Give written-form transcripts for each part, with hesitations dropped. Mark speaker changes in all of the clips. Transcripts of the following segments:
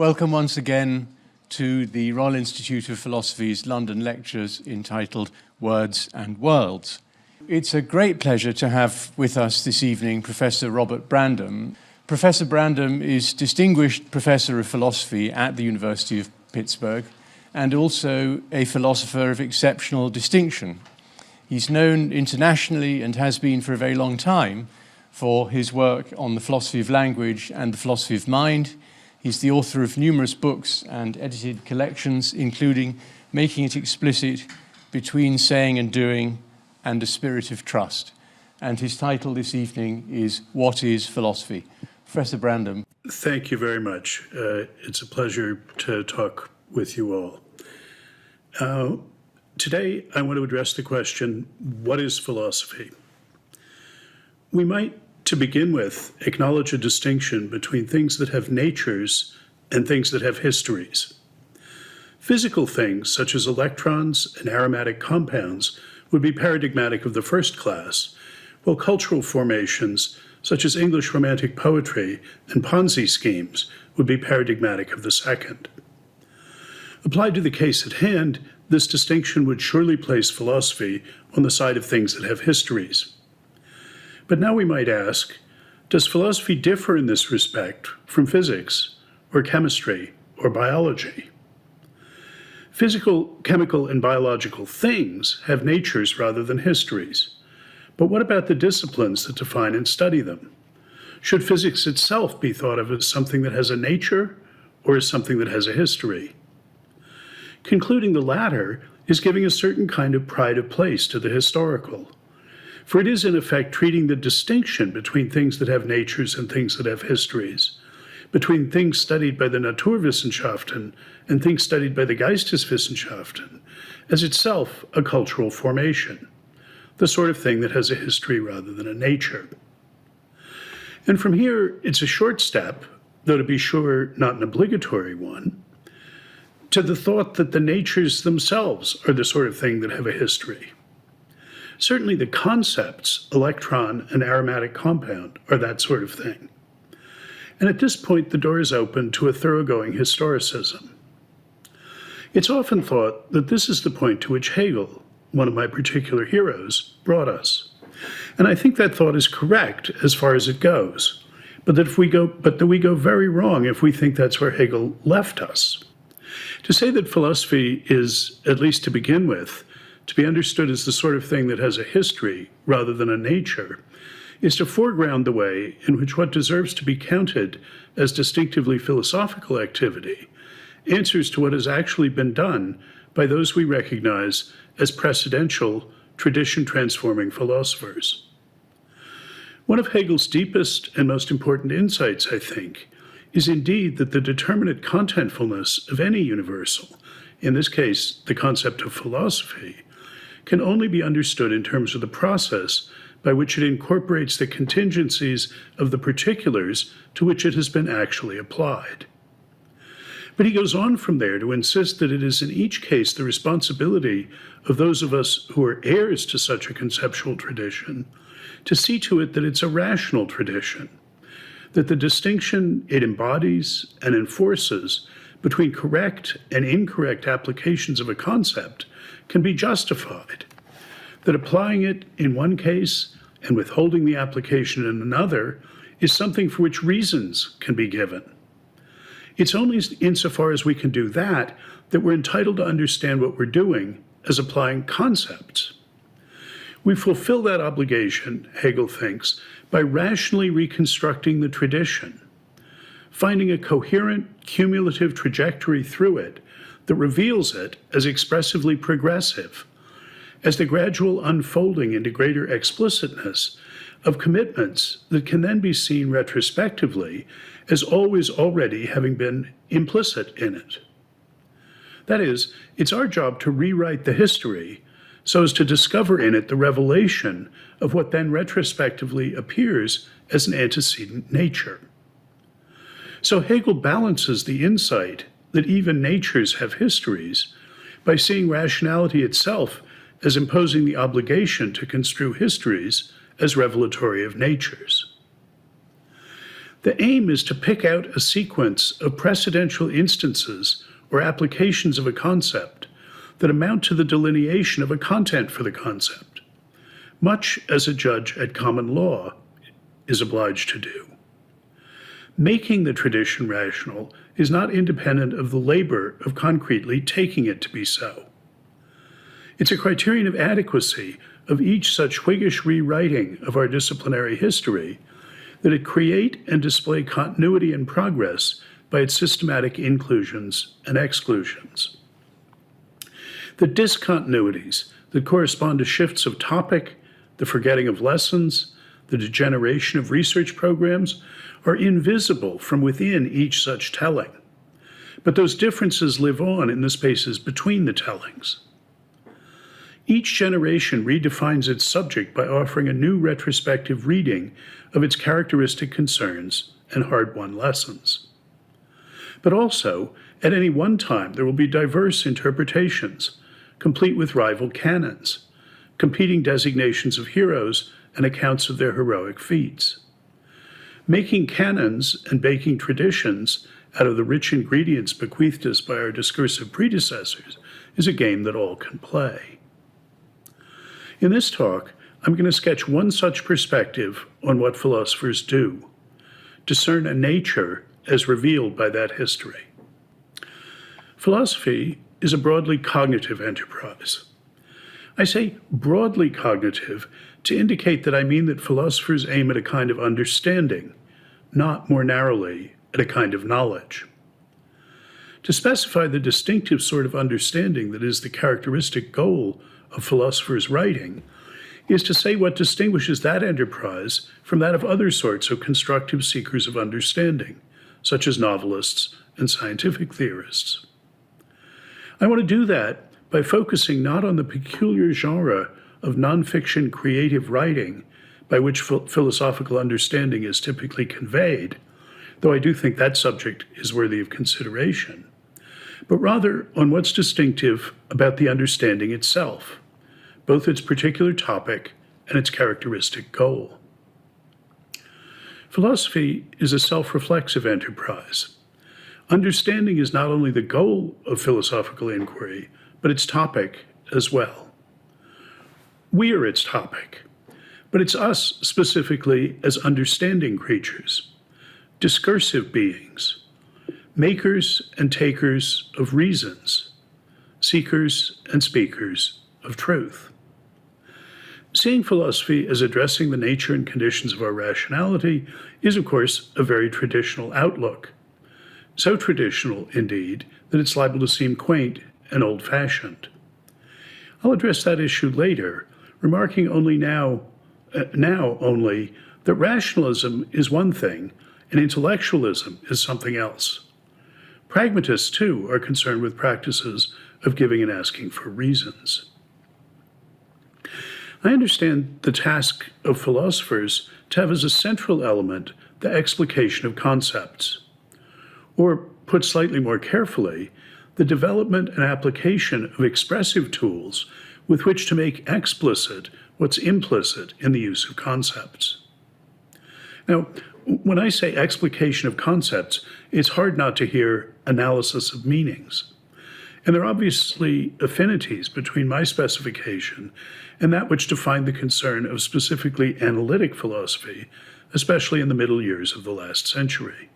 Speaker 1: Welcome once again to the Royal Institute of Philosophy's London lectures entitled Words and Worlds. It's a great pleasure to have with us this evening Professor Robert Brandom. Professor Brandom is Distinguished Professor of Philosophy at the University of Pittsburgh and also a philosopher of exceptional distinction. He's known internationally and has been for a very long time for his work on the philosophy of language and the philosophy of mind. He's the author of numerous books and edited collections, including Making It Explicit, Between Saying and Doing, and A Spirit of Trust. And his title this evening is What is Philosophy? Professor Brandom.
Speaker 2: Thank you very much. It's a pleasure to talk with you all. Today, I want to address the question, what is philosophy? We might, to begin with, acknowledge a distinction between things that have natures and things that have histories. Physical things, such as electrons and aromatic compounds, would be paradigmatic of the first class, while cultural formations, such as English Romantic poetry and Ponzi schemes, would be paradigmatic of the second. Applied to the case at hand, this distinction would surely place philosophy on the side of things that have histories. But now we might ask, does philosophy differ in this respect from physics, or chemistry, or biology? Physical, chemical, and biological things have natures rather than histories. But what about the disciplines that define and study them? Should physics itself be thought of as something that has a nature, or as something that has a history? Concluding the latter is giving a certain kind of pride of place to the historical. For it is in effect treating the distinction between things that have natures and things that have histories, between things studied by the Naturwissenschaften and things studied by the Geisteswissenschaften, as itself a cultural formation, the sort of thing that has a history rather than a nature. And from here, it's a short step, though to be sure not an obligatory one, to the thought that the natures themselves are the sort of thing that have a history. Certainly the concepts, electron and aromatic compound, are that sort of thing. And at this point, the door is open to a thoroughgoing historicism. It's often thought that this is the point to which Hegel, one of my particular heroes, brought us. And I think that thought is correct as far as it goes, but that we go very wrong if we think that's where Hegel left us. To say that philosophy is, at least to begin with, to be understood as the sort of thing that has a history rather than a nature, is to foreground the way in which what deserves to be counted as distinctively philosophical activity answers to what has actually been done by those we recognize as precedential, tradition-transforming philosophers. One of Hegel's deepest and most important insights, I think, is indeed that the determinate contentfulness of any universal, in this case, the concept of philosophy, can only be understood in terms of the process by which it incorporates the contingencies of the particulars to which it has been actually applied. But he goes on from there to insist that it is in each case the responsibility of those of us who are heirs to such a conceptual tradition to see to it that it's a rational tradition, that the distinction it embodies and enforces between correct and incorrect applications of a concept can be justified, that applying it in one case and withholding the application in another is something for which reasons can be given. It's only insofar as we can do that that we're entitled to understand what we're doing as applying concepts. We fulfill that obligation, Hegel thinks, by rationally reconstructing the tradition, finding a coherent, cumulative trajectory through it that reveals it as expressively progressive, as the gradual unfolding into greater explicitness of commitments that can then be seen retrospectively as always already having been implicit in it. That is, it's our job to rewrite the history so as to discover in it the revelation of what then retrospectively appears as an antecedent nature. So Hegel balances the insight that even natures have histories by seeing rationality itself as imposing the obligation to construe histories as revelatory of natures. The aim is to pick out a sequence of precedential instances or applications of a concept that amount to the delineation of a content for the concept, much as a judge at common law is obliged to do. Making the tradition rational is not independent of the labor of concretely taking it to be so. It's a criterion of adequacy of each such Whiggish rewriting of our disciplinary history that it create and display continuity and progress by its systematic inclusions and exclusions. The discontinuities that correspond to shifts of topic, the forgetting of lessons, the degeneration of research programs, are invisible from within each such telling. But those differences live on in the spaces between the tellings. Each generation redefines its subject by offering a new retrospective reading of its characteristic concerns and hard-won lessons. But also, at any one time, there will be diverse interpretations, complete with rival canons, competing designations of heroes and accounts of their heroic feats. Making canons and baking traditions out of the rich ingredients bequeathed us by our discursive predecessors is a game that all can play. In this talk, I'm going to sketch one such perspective on what philosophers do, discern a nature as revealed by that history. Philosophy is a broadly cognitive enterprise. I say broadly cognitive to indicate that I mean that philosophers aim at a kind of understanding, not more narrowly at a kind of knowledge. To specify the distinctive sort of understanding that is the characteristic goal of philosophers' writing is to say what distinguishes that enterprise from that of other sorts of constructive seekers of understanding, such as novelists and scientific theorists. I want to do that by focusing not on the peculiar genre of nonfiction creative writing by which philosophical understanding is typically conveyed, though I do think that subject is worthy of consideration, but rather on what's distinctive about the understanding itself, both its particular topic and its characteristic goal. Philosophy is a self-reflexive enterprise. Understanding is not only the goal of philosophical inquiry, but its topic as well. We are its topic, but it's us specifically as understanding creatures, discursive beings, makers and takers of reasons, seekers and speakers of truth. Seeing philosophy as addressing the nature and conditions of our rationality is, of course, a very traditional outlook. So traditional, indeed, that it's liable to seem quaint and old-fashioned. I'll address that issue later, remarking only now only that rationalism is one thing and intellectualism is something else. Pragmatists, too, are concerned with practices of giving and asking for reasons. I understand the task of philosophers to have as a central element the explication of concepts, or, put slightly more carefully, the development and application of expressive tools with which to make explicit what's implicit in the use of concepts. Now, when I say explication of concepts, it's hard not to hear analysis of meanings. And there are obviously affinities between my specification and that which defined the concern of specifically analytic philosophy, especially in the middle years of the last century.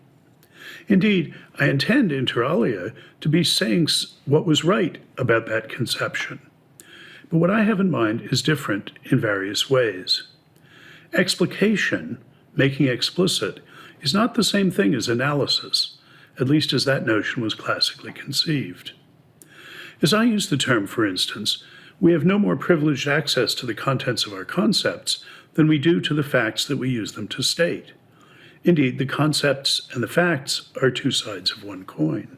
Speaker 2: Indeed, I intend, inter alia, to be saying what was right about that conception. But what I have in mind is different in various ways. Explication, making explicit, is not the same thing as analysis, at least as that notion was classically conceived. As I use the term, for instance, we have no more privileged access to the contents of our concepts than we do to the facts that we use them to state. Indeed, the concepts and the facts are two sides of one coin.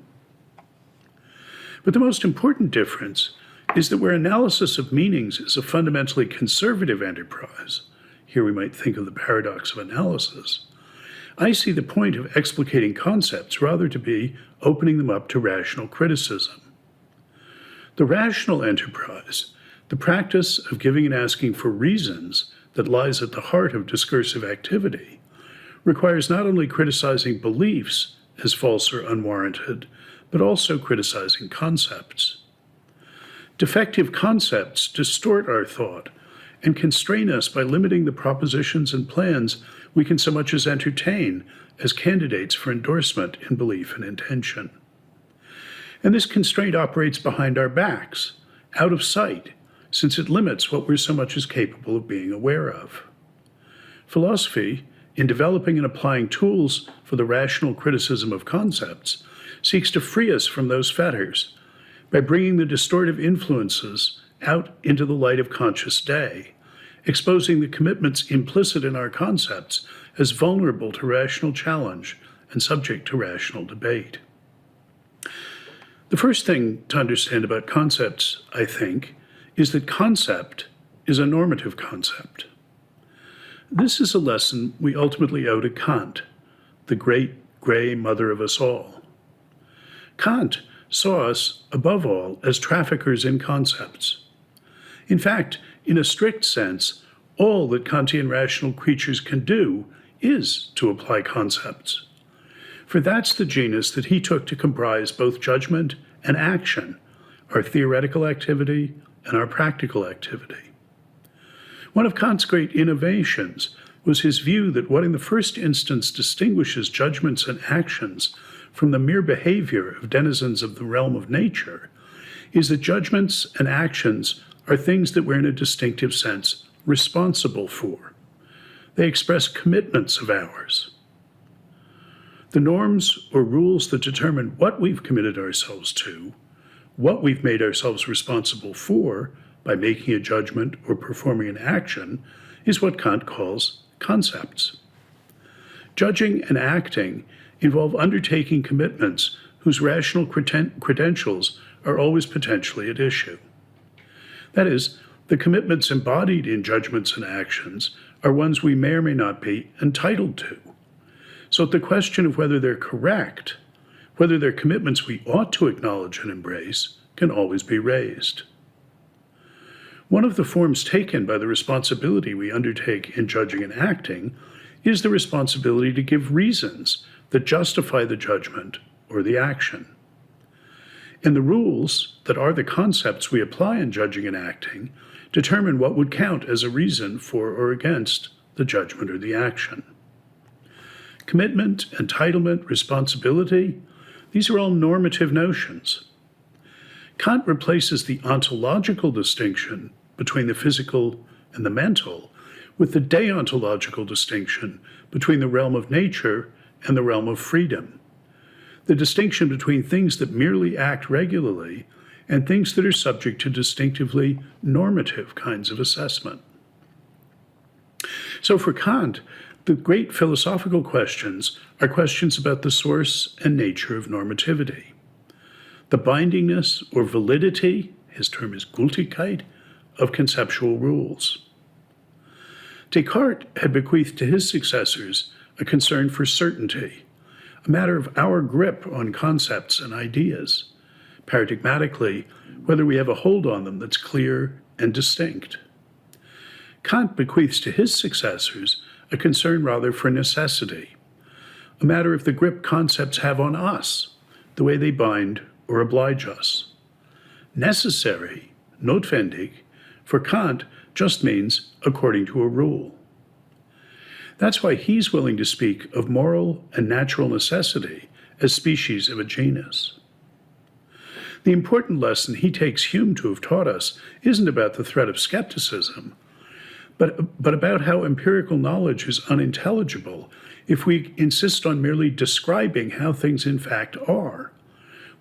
Speaker 2: But the most important difference is that where analysis of meanings is a fundamentally conservative enterprise, here we might think of the paradox of analysis, I see the point of explicating concepts rather to be opening them up to rational criticism. The rational enterprise, the practice of giving and asking for reasons that lies at the heart of discursive activity, requires not only criticizing beliefs as false or unwarranted, but also criticizing concepts. Defective concepts distort our thought and constrain us by limiting the propositions and plans we can so much as entertain as candidates for endorsement in belief and intention. And this constraint operates behind our backs, out of sight, since it limits what we're so much as capable of being aware of. Philosophy, in developing and applying tools for the rational criticism of concepts, seeks to free us from those fetters by bringing the distortive influences out into the light of conscious day, exposing the commitments implicit in our concepts as vulnerable to rational challenge and subject to rational debate. The first thing to understand about concepts, I think, is that concept is a normative concept. This is a lesson we ultimately owe to Kant, the great gray mother of us all. Kant saw us, above all, as traffickers in concepts. In fact, in a strict sense, all that Kantian rational creatures can do is to apply concepts. For that's the genus that he took to comprise both judgment and action, our theoretical activity and our practical activity. One of Kant's great innovations was his view that what in the first instance distinguishes judgments and actions from the mere behavior of denizens of the realm of nature is that judgments and actions are things that we're in a distinctive sense responsible for. They express commitments of ours. The norms or rules that determine what we've committed ourselves to, what we've made ourselves responsible for by making a judgment or performing an action, is what Kant calls concepts. Judging and acting involve undertaking commitments whose rational credentials are always potentially at issue. That is, the commitments embodied in judgments and actions are ones we may or may not be entitled to. So the question of whether they're correct, whether they're commitments we ought to acknowledge and embrace, can always be raised. One of the forms taken by the responsibility we undertake in judging and acting is the responsibility to give reasons that justify the judgment or the action. And the rules that are the concepts we apply in judging and acting determine what would count as a reason for or against the judgment or the action. Commitment, entitlement, responsibility, these are all normative notions. Kant replaces the ontological distinction between the physical and the mental with the deontological distinction between the realm of nature and the realm of freedom, the distinction between things that merely act regularly and things that are subject to distinctively normative kinds of assessment. So for Kant, the great philosophical questions are questions about the source and nature of normativity, the bindingness or validity, his term is Gültigkeit, of conceptual rules. Descartes had bequeathed to his successors a concern for certainty, a matter of our grip on concepts and ideas, paradigmatically, whether we have a hold on them that's clear and distinct. Kant bequeaths to his successors a concern rather for necessity, a matter of the grip concepts have on us, the way they bind or oblige us. Necessary, notwendig, for Kant just means according to a rule. That's why he's willing to speak of moral and natural necessity as species of a genus. The important lesson he takes Hume to have taught us isn't about the threat of skepticism, but about how empirical knowledge is unintelligible if we insist on merely describing how things in fact are,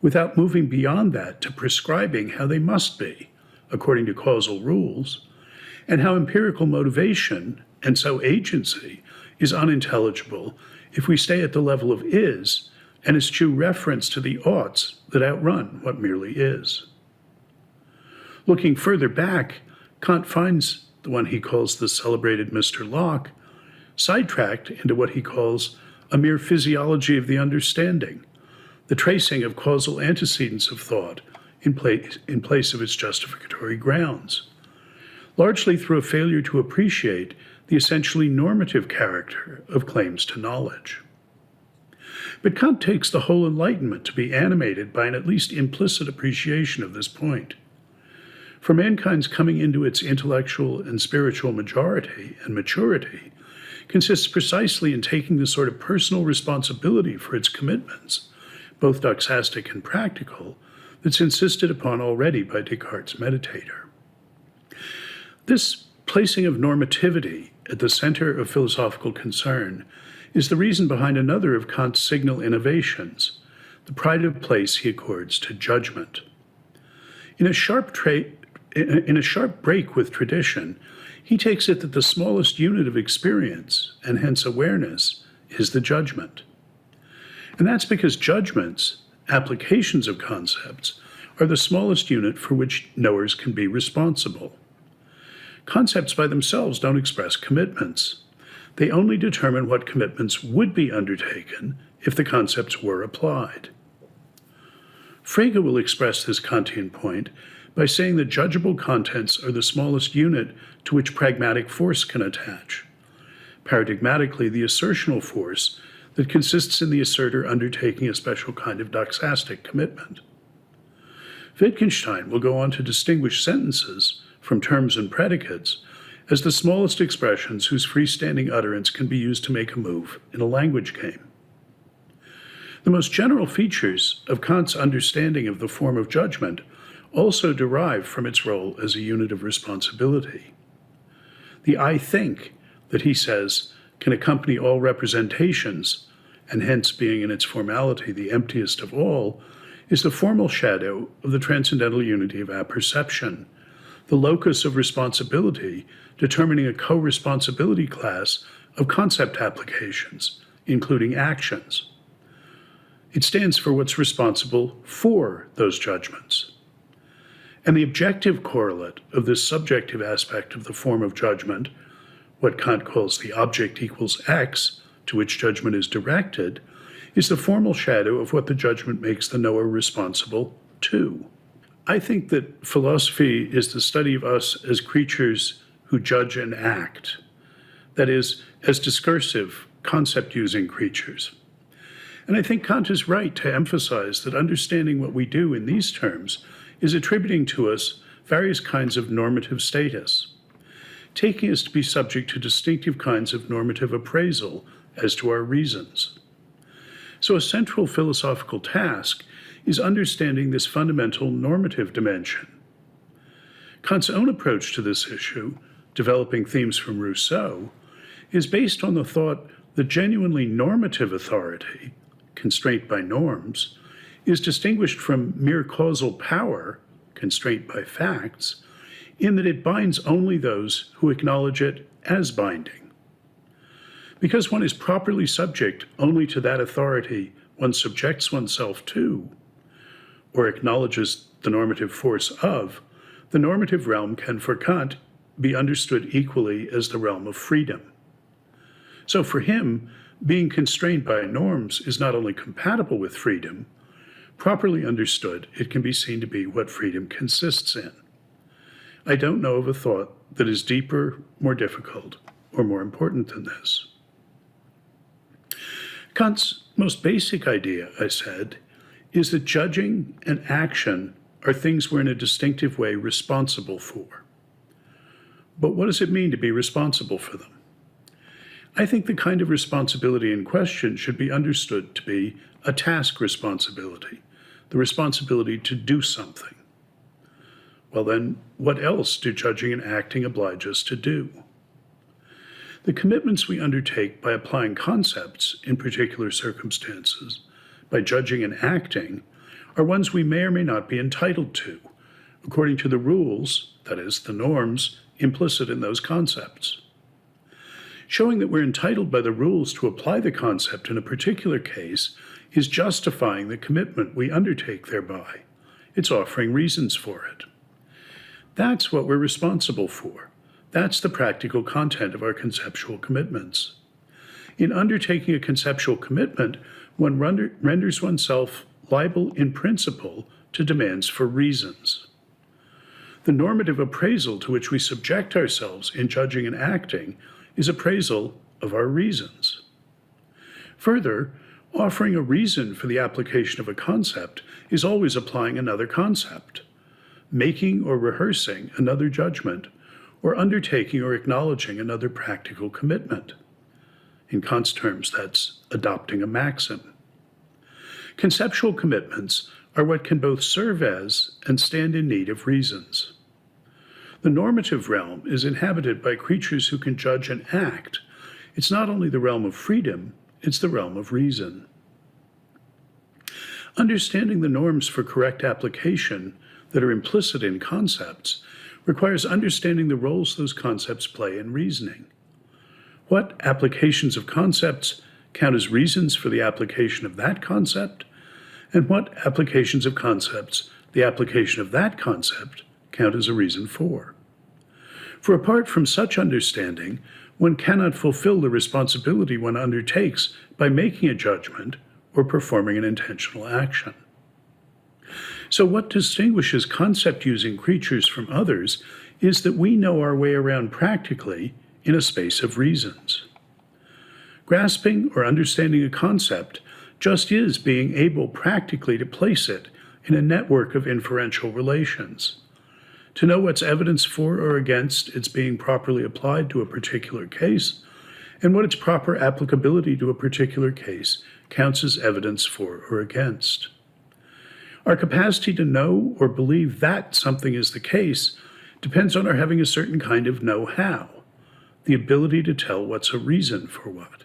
Speaker 2: without moving beyond that to prescribing how they must be, according to causal rules, and how empirical motivation, and so agency, is unintelligible if we stay at the level of is and eschew reference to the oughts that outrun what merely is. Looking further back, Kant finds the one he calls the celebrated Mr. Locke, sidetracked into what he calls a mere physiology of the understanding, the tracing of causal antecedents of thought in place of its justificatory grounds, largely through a failure to appreciate the essentially normative character of claims to knowledge. But Kant takes the whole Enlightenment to be animated by an at least implicit appreciation of this point. For mankind's coming into its intellectual and spiritual majority and maturity consists precisely in taking the sort of personal responsibility for its commitments, both doxastic and practical, that's insisted upon already by Descartes' meditator. This placing of normativity at the center of philosophical concern is the reason behind another of Kant's signal innovations, the pride of place he accords to judgment. In a sharp break with tradition, he takes it that the smallest unit of experience, and hence awareness, is the judgment. And that's because judgments, applications of concepts, are the smallest unit for which knowers can be responsible. Concepts by themselves don't express commitments. They only determine what commitments would be undertaken if the concepts were applied. Frege will express this Kantian point by saying that judgeable contents are the smallest unit to which pragmatic force can attach, paradigmatically the assertional force that consists in the asserter undertaking a special kind of doxastic commitment. Wittgenstein will go on to distinguish sentences from terms and predicates as the smallest expressions whose freestanding utterance can be used to make a move in a language game. The most general features of Kant's understanding of the form of judgment also derive from its role as a unit of responsibility. The I think that he says can accompany all representations, and hence being in its formality the emptiest of all, is the formal shadow of the transcendental unity of apperception, the locus of responsibility determining a co-responsibility class of concept applications, including actions. It stands for what's responsible for those judgments. And the objective correlate of this subjective aspect of the form of judgment, what Kant calls the object equals X, to which judgment is directed, is the formal shadow of what the judgment makes the knower responsible to. I think that philosophy is the study of us as creatures who judge and act, that is, as discursive, concept-using creatures. And I think Kant is right to emphasize that understanding what we do in these terms is attributing to us various kinds of normative status, taking us to be subject to distinctive kinds of normative appraisal as to our reasons. So a central philosophical task is understanding this fundamental normative dimension. Kant's own approach to this issue, developing themes from Rousseau, is based on the thought that genuinely normative authority, constraint by norms, is distinguished from mere causal power, constraint by facts, in that it binds only those who acknowledge it as binding. Because one is properly subject only to that authority one subjects oneself to, or acknowledges the normative force of, the normative realm can, for Kant, be understood equally as the realm of freedom. So for him, being constrained by norms is not only compatible with freedom, properly understood, it can be seen to be what freedom consists in. I don't know of a thought that is deeper, more difficult, or more important than this. Kant's most basic idea, I said, is that judging and action are things we're in a distinctive way responsible for. But what does it mean to be responsible for them? I think the kind of responsibility in question should be understood to be a task responsibility, the responsibility to do something. Well then, what else do judging and acting oblige us to do? The commitments we undertake by applying concepts in particular circumstances, by judging and acting, are ones we may or may not be entitled to, according to the rules, that is, the norms, implicit in those concepts. Showing that we're entitled by the rules to apply the concept in a particular case is justifying the commitment we undertake thereby. It's offering reasons for it. That's what we're responsible for. That's the practical content of our conceptual commitments. In undertaking a conceptual commitment, one renders oneself liable in principle to demands for reasons. The normative appraisal to which we subject ourselves in judging and acting is appraisal of our reasons. Further, offering a reason for the application of a concept is always applying another concept, making or rehearsing another judgment, or undertaking or acknowledging another practical commitment. In Kant's terms, that's adopting a maxim. Conceptual commitments are what can both serve as and stand in need of reasons. The normative realm is inhabited by creatures who can judge and act. It's not only the realm of freedom, it's the realm of reason. Understanding the norms for correct application that are implicit in concepts requires understanding the roles those concepts play in reasoning. What applications of concepts count as reasons for the application of that concept, and what applications of concepts the application of that concept count as a reason for. For apart from such understanding, one cannot fulfill the responsibility one undertakes by making a judgment or performing an intentional action. So what distinguishes concept-using creatures from others is that we know our way around practically in a space of reasons. Grasping or understanding a concept just is being able practically to place it in a network of inferential relations. To know what's evidence for or against its being properly applied to a particular case, and what its proper applicability to a particular case counts as evidence for or against. Our capacity to know or believe that something is the case depends on our having a certain kind of know-how, the ability to tell what's a reason for what.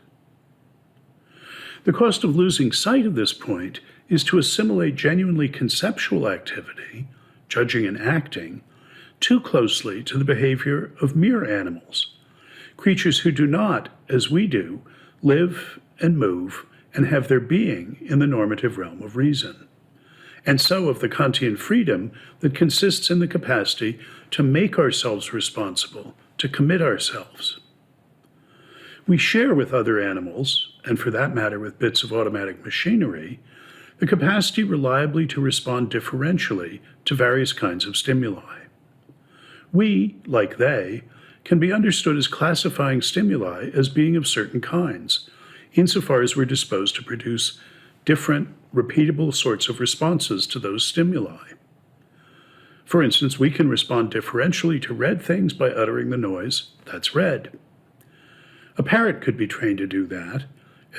Speaker 2: The cost of losing sight of this point is to assimilate genuinely conceptual activity, judging and acting, too closely to the behavior of mere animals, creatures who do not, as we do, live and move and have their being in the normative realm of reason, and so of the Kantian freedom that consists in the capacity to make ourselves responsible, to commit ourselves. We share with other animals, and for that matter with bits of automatic machinery, the capacity reliably to respond differentially to various kinds of stimuli. We, like they, can be understood as classifying stimuli as being of certain kinds, insofar as we're disposed to produce different, repeatable sorts of responses to those stimuli. For instance, we can respond differentially to red things by uttering the noise, "That's red." A parrot could be trained to do that,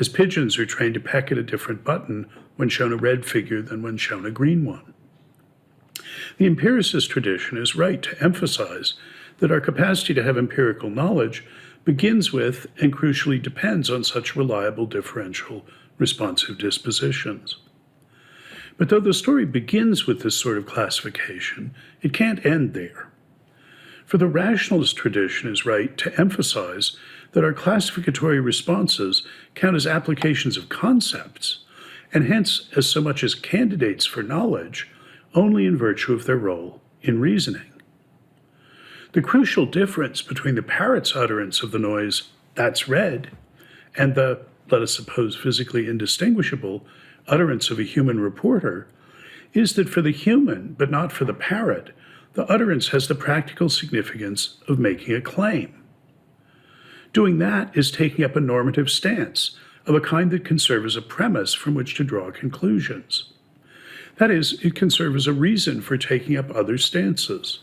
Speaker 2: as pigeons are trained to peck at a different button when shown a red figure than when shown a green one. The empiricist tradition is right to emphasize that our capacity to have empirical knowledge begins with and crucially depends on such reliable differential responsive dispositions. But though the story begins with this sort of classification, it can't end there. For the rationalist tradition is right to emphasize that our classificatory responses count as applications of concepts, and hence as so much as candidates for knowledge, only in virtue of their role in reasoning. The crucial difference between the parrot's utterance of the noise, "That's red," and the, let us suppose, physically indistinguishable utterance of a human reporter is that for the human, but not for the parrot, the utterance has the practical significance of making a claim. Doing that is taking up a normative stance of a kind that can serve as a premise from which to draw conclusions. That is, it can serve as a reason for taking up other stances.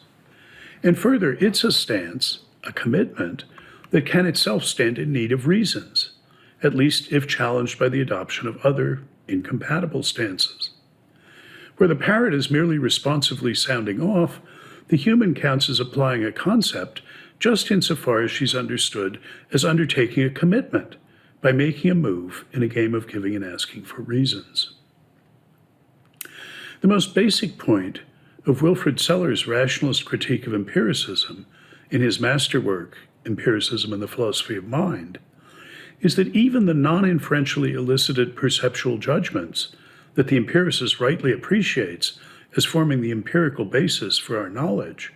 Speaker 2: And further, it's a stance, a commitment, that can itself stand in need of reasons, at least if challenged by the adoption of other incompatible stances. Where the parrot is merely responsively sounding off, the human counts as applying a concept just insofar as she's understood as undertaking a commitment by making a move in a game of giving and asking for reasons. The most basic point of Wilfrid Sellars' rationalist critique of empiricism in his masterwork, Empiricism and the Philosophy of Mind, is that even the non-inferentially elicited perceptual judgments that the empiricist rightly appreciates as forming the empirical basis for our knowledge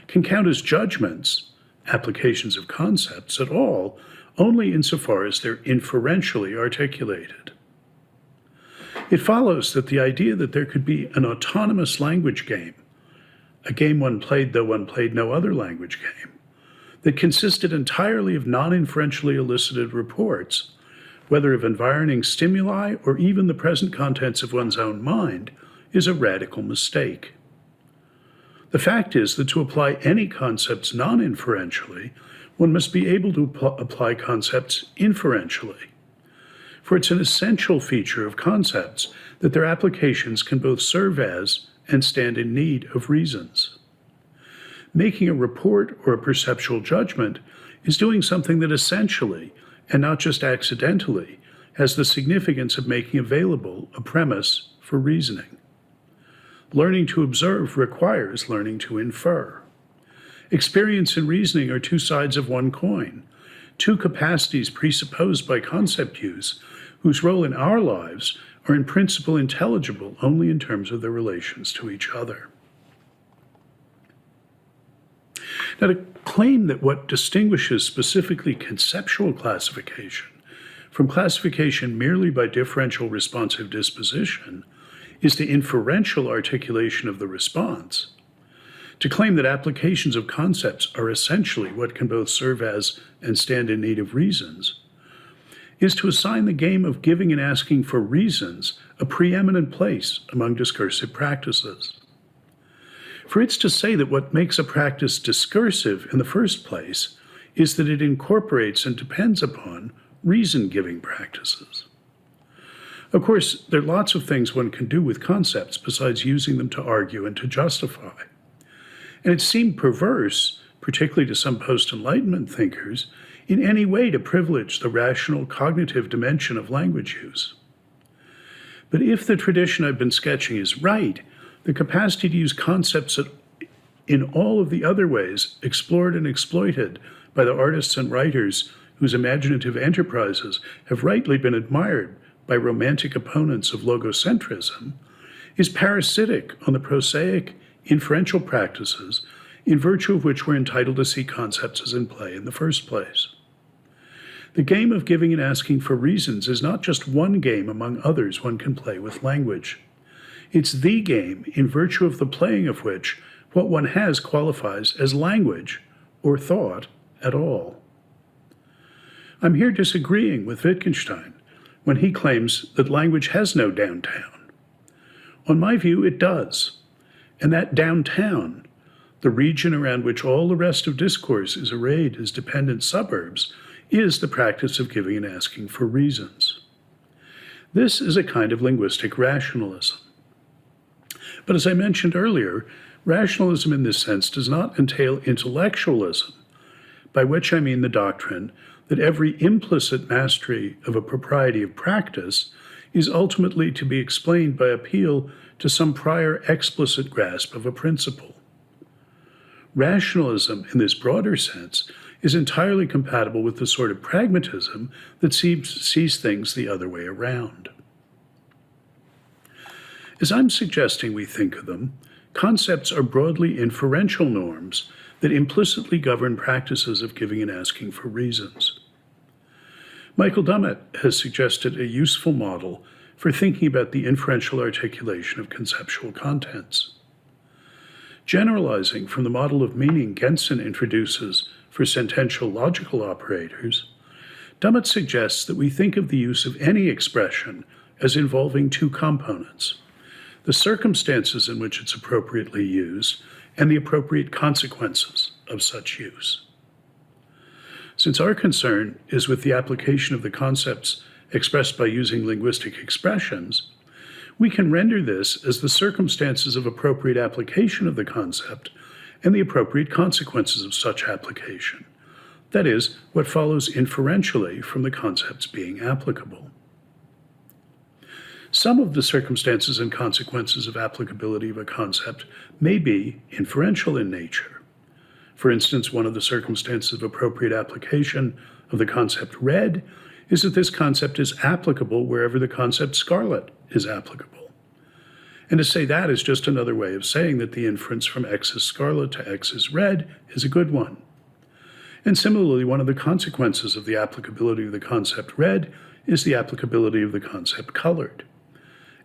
Speaker 2: can count as judgments, applications of concepts at all, only insofar as they're inferentially articulated. It follows that the idea that there could be an autonomous language game, a game one played though one played no other language game, that consisted entirely of non-inferentially elicited reports, whether of environing stimuli or even the present contents of one's own mind, is a radical mistake. The fact is that to apply any concepts non-inferentially, one must be able to apply concepts inferentially. For it's an essential feature of concepts that their applications can both serve as and stand in need of reasons. Making a report or a perceptual judgment is doing something that essentially, and not just accidentally, has the significance of making available a premise for reasoning. Learning to observe requires learning to infer. Experience and reasoning are two sides of one coin, two capacities presupposed by concept use, whose role in our lives are in principle intelligible only in terms of their relations to each other. Now, to claim that what distinguishes specifically conceptual classification from classification merely by differential responsive disposition is the inferential articulation of the response, to claim that applications of concepts are essentially what can both serve as and stand in need of reasons, is to assign the game of giving and asking for reasons a preeminent place among discursive practices. For it's to say that what makes a practice discursive in the first place is that it incorporates and depends upon reason-giving practices. Of course, there are lots of things one can do with concepts besides using them to argue and to justify. And it seemed perverse, particularly to some post-Enlightenment thinkers, in any way to privilege the rational cognitive dimension of language use. But if the tradition I've been sketching is right, the capacity to use concepts in all of the other ways explored and exploited by the artists and writers whose imaginative enterprises have rightly been admired by romantic opponents of logocentrism, is parasitic on the prosaic, inferential practices in virtue of which we're entitled to see concepts as in play in the first place. The game of giving and asking for reasons is not just one game among others one can play with language. It's the game in virtue of the playing of which what one has qualifies as language or thought at all. I'm here disagreeing with Wittgenstein when he claims that language has no downtown. On my view, it does. And that downtown, the region around which all the rest of discourse is arrayed as dependent suburbs, is the practice of giving and asking for reasons. This is a kind of linguistic rationalism. But as I mentioned earlier, rationalism in this sense does not entail intellectualism, by which I mean the doctrine that every implicit mastery of a propriety of practice is ultimately to be explained by appeal to some prior explicit grasp of a principle. Rationalism, in this broader sense, is entirely compatible with the sort of pragmatism that sees things the other way around. As I'm suggesting we think of them, concepts are broadly inferential norms that implicitly govern practices of giving and asking for reasons. Michael Dummett has suggested a useful model for thinking about the inferential articulation of conceptual contents. Generalizing from the model of meaning Gensen introduces for sentential logical operators, Dummett suggests that we think of the use of any expression as involving two components: the circumstances in which it's appropriately used and the appropriate consequences of such use. Since our concern is with the application of the concepts expressed by using linguistic expressions, we can render this as the circumstances of appropriate application of the concept and the appropriate consequences of such application. That is, what follows inferentially from the concepts being applicable. Some of the circumstances and consequences of applicability of a concept may be inferential in nature. For instance, one of the circumstances of appropriate application of the concept red is that this concept is applicable wherever the concept scarlet is applicable. And to say that is just another way of saying that the inference from X is scarlet to X is red is a good one. And similarly, one of the consequences of the applicability of the concept red is the applicability of the concept colored.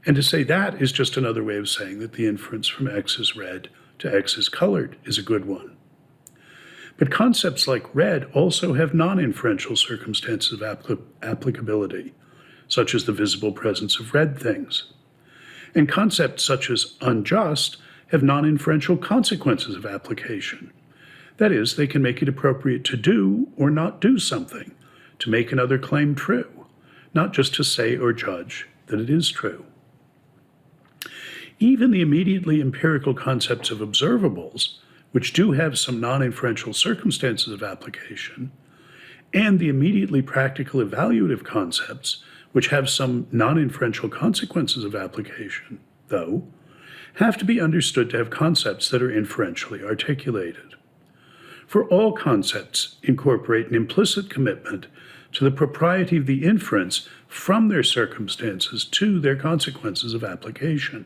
Speaker 2: And to say that is just another way of saying that the inference from X is red to X is colored is a good one. But concepts like red also have non-inferential circumstances of applicability, such as the visible presence of red things. And concepts such as unjust have non-inferential consequences of application. That is, they can make it appropriate to do or not do something, to make another claim true, not just to say or judge that it is true. Even the immediately empirical concepts of observables, which do have some non-inferential circumstances of application, and the immediately practical evaluative concepts, which have some non-inferential consequences of application, though, have to be understood to have concepts that are inferentially articulated. For all concepts incorporate an implicit commitment to the propriety of the inference from their circumstances to their consequences of application.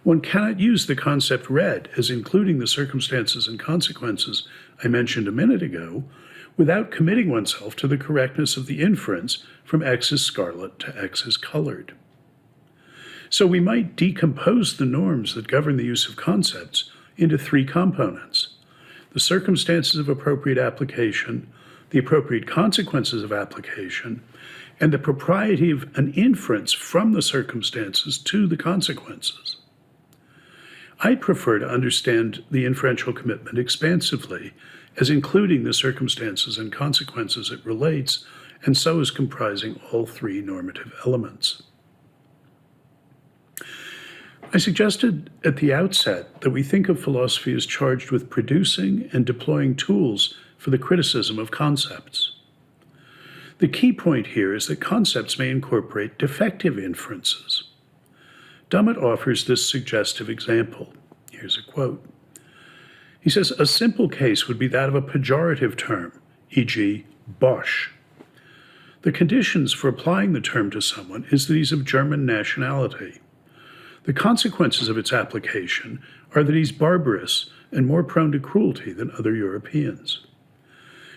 Speaker 2: One cannot use the concept red as including the circumstances and consequences I mentioned a minute ago without committing oneself to the correctness of the inference from X is scarlet to X is colored. So we might decompose the norms that govern the use of concepts into three components: the circumstances of appropriate application, the appropriate consequences of application, and the propriety of an inference from the circumstances to the consequences. I prefer to understand the inferential commitment expansively as including the circumstances and consequences it relates, and so as comprising all three normative elements. I suggested at the outset that we think of philosophy as charged with producing and deploying tools for the criticism of concepts. The key point here is that concepts may incorporate defective inferences. Dummett offers this suggestive example. Here's a quote. He says, a simple case would be that of a pejorative term, e.g., Bosch. The conditions for applying the term to someone is that he's of German nationality. The consequences of its application are that he's barbarous and more prone to cruelty than other Europeans.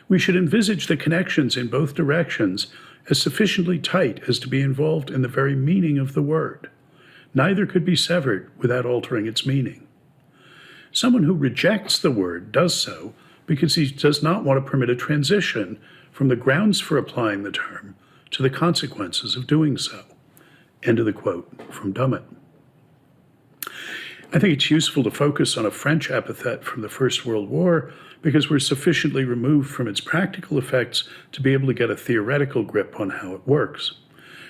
Speaker 2: We should envisage the connections in both directions as sufficiently tight as to be involved in the very meaning of the word. Neither could be severed without altering its meaning. Someone who rejects the word does so because he does not want to permit a transition from the grounds for applying the term to the consequences of doing so. End of the quote from Dummett. I think it's useful to focus on a French epithet from the First World War because we're sufficiently removed from its practical effects to be able to get a theoretical grip on how it works.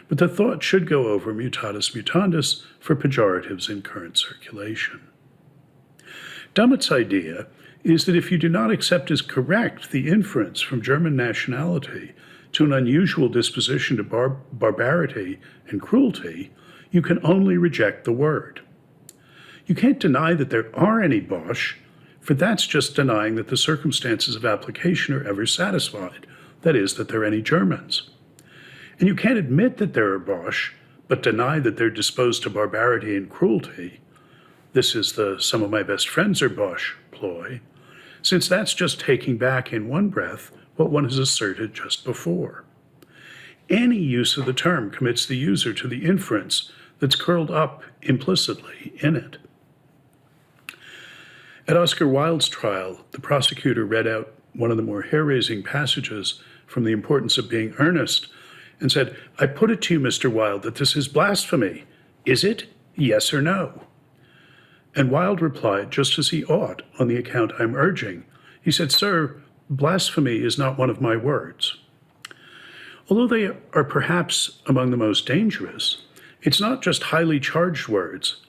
Speaker 2: But the thought should go over mutatis mutandis for pejoratives in current circulation. Dummett's idea is that if you do not accept as correct the inference from German nationality to an unusual disposition to barbarity and cruelty, you can only reject the word. You can't deny that there are any Bosch, for that's just denying that the circumstances of application are ever satisfied, that is, that there are any Germans. And you can't admit that there are Bosch, but deny that they're disposed to barbarity and cruelty. This is the some of my best friends are Bosch ploy, since that's just taking back in one breath what one has asserted just before. Any use of the term commits the user to the inference that's curled up implicitly in it. At Oscar Wilde's trial, the prosecutor read out one of the more hair-raising passages from The Importance of Being Earnest and said, "I put it to you, Mr. Wilde, that this is blasphemy. Is it? Yes or no?" And Wilde replied, just as he ought on the account I'm urging. He said, "Sir, blasphemy is not one of my words." Although they are perhaps among the most dangerous, it's not just highly charged words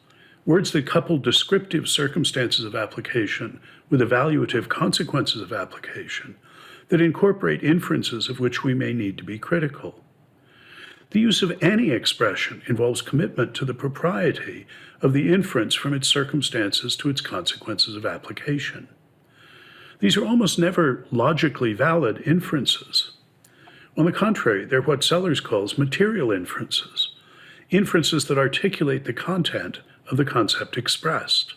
Speaker 2: that couple descriptive circumstances of application with evaluative consequences of application, that incorporate inferences of which we may need to be critical. The use of any expression involves commitment to the propriety of the inference from its circumstances to its consequences of application. These are almost never logically valid inferences. On the contrary, they're what Sellers calls material inferences, inferences that articulate the content of the concept expressed.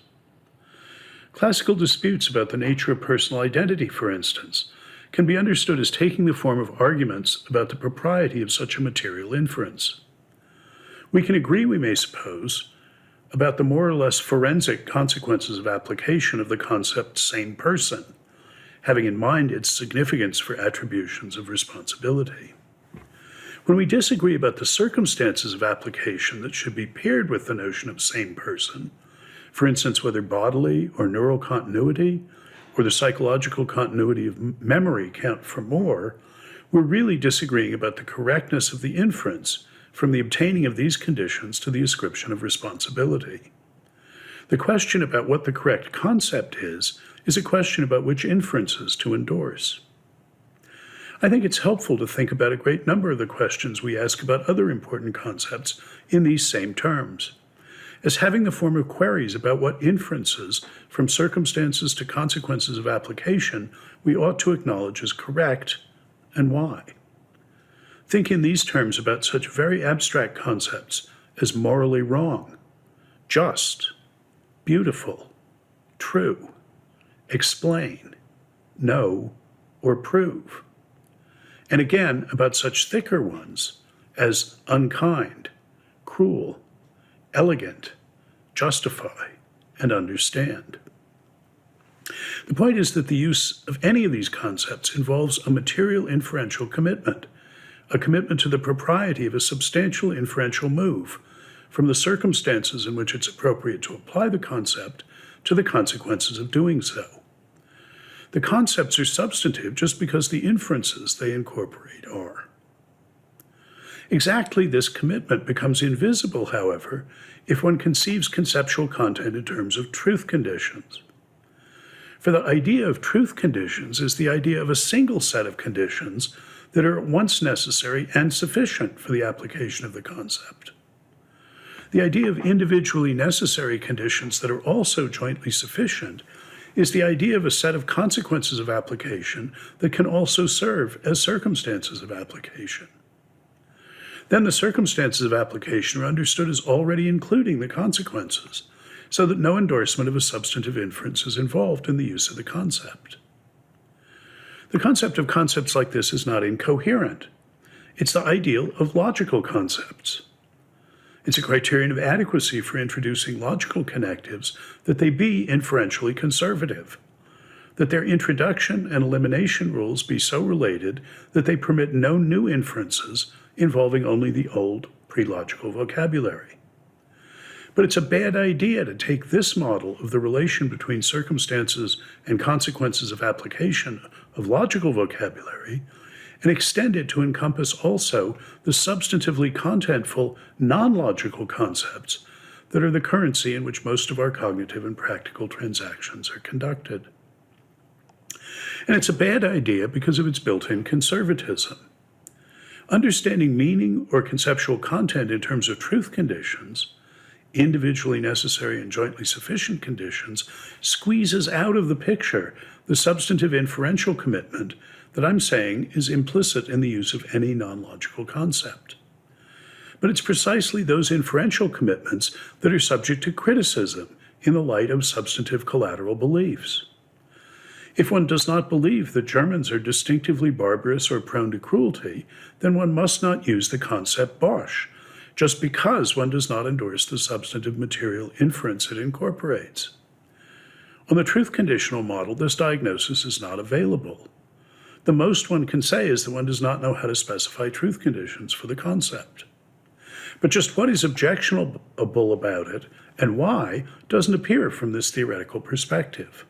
Speaker 2: Classical disputes about the nature of personal identity, for instance, can be understood as taking the form of arguments about the propriety of such a material inference. We can agree, we may suppose, about the more or less forensic consequences of application of the concept same person, having in mind its significance for attributions of responsibility. When we disagree about the circumstances of application that should be paired with the notion of same person, for instance, whether bodily or neural continuity or the psychological continuity of memory count for more, we're really disagreeing about the correctness of the inference from the obtaining of these conditions to the ascription of responsibility. The question about what the correct concept is a question about which inferences to endorse. I think it's helpful to think about a great number of the questions we ask about other important concepts in these same terms, as having the form of queries about what inferences from circumstances to consequences of application we ought to acknowledge as correct and why. Think in these terms about such very abstract concepts as morally wrong, just, beautiful, true, explain, know, or prove. And again, about such thicker ones as unkind, cruel, elegant, justify, and understand. The point is that the use of any of these concepts involves a material inferential commitment, a commitment to the propriety of a substantial inferential move from the circumstances in which it's appropriate to apply the concept to the consequences of doing so. The concepts are substantive just because the inferences they incorporate are. Exactly this commitment becomes invisible, however, if one conceives conceptual content in terms of truth conditions. For the idea of truth conditions is the idea of a single set of conditions that are at once necessary and sufficient for the application of the concept. The idea of individually necessary conditions that are also jointly sufficient is the idea of a set of consequences of application that can also serve as circumstances of application. Then the circumstances of application are understood as already including the consequences, so that no endorsement of a substantive inference is involved in the use of the concept. The concept of concepts like this is not incoherent. It's the ideal of logical concepts. It's a criterion of adequacy for introducing logical connectives that they be inferentially conservative, that their introduction and elimination rules be so related that they permit no new inferences involving only the old pre-logical vocabulary. But it's a bad idea to take this model of the relation between circumstances and consequences of application of logical vocabulary and extend it to encompass also the substantively contentful, non-logical concepts that are the currency in which most of our cognitive and practical transactions are conducted. And it's a bad idea because of its built-in conservatism. Understanding meaning or conceptual content in terms of truth conditions, individually necessary and jointly sufficient conditions, squeezes out of the picture the substantive inferential commitment that I'm saying is implicit in the use of any non-logical concept. But it's precisely those inferential commitments that are subject to criticism in the light of substantive collateral beliefs. If one does not believe that Germans are distinctively barbarous or prone to cruelty, then one must not use the concept Bosch, just because one does not endorse the substantive material inference it incorporates. On the truth conditional model, this diagnosis is not available. The most one can say is that one does not know how to specify truth conditions for the concept. But just what is objectionable about it and why doesn't appear from this theoretical perspective.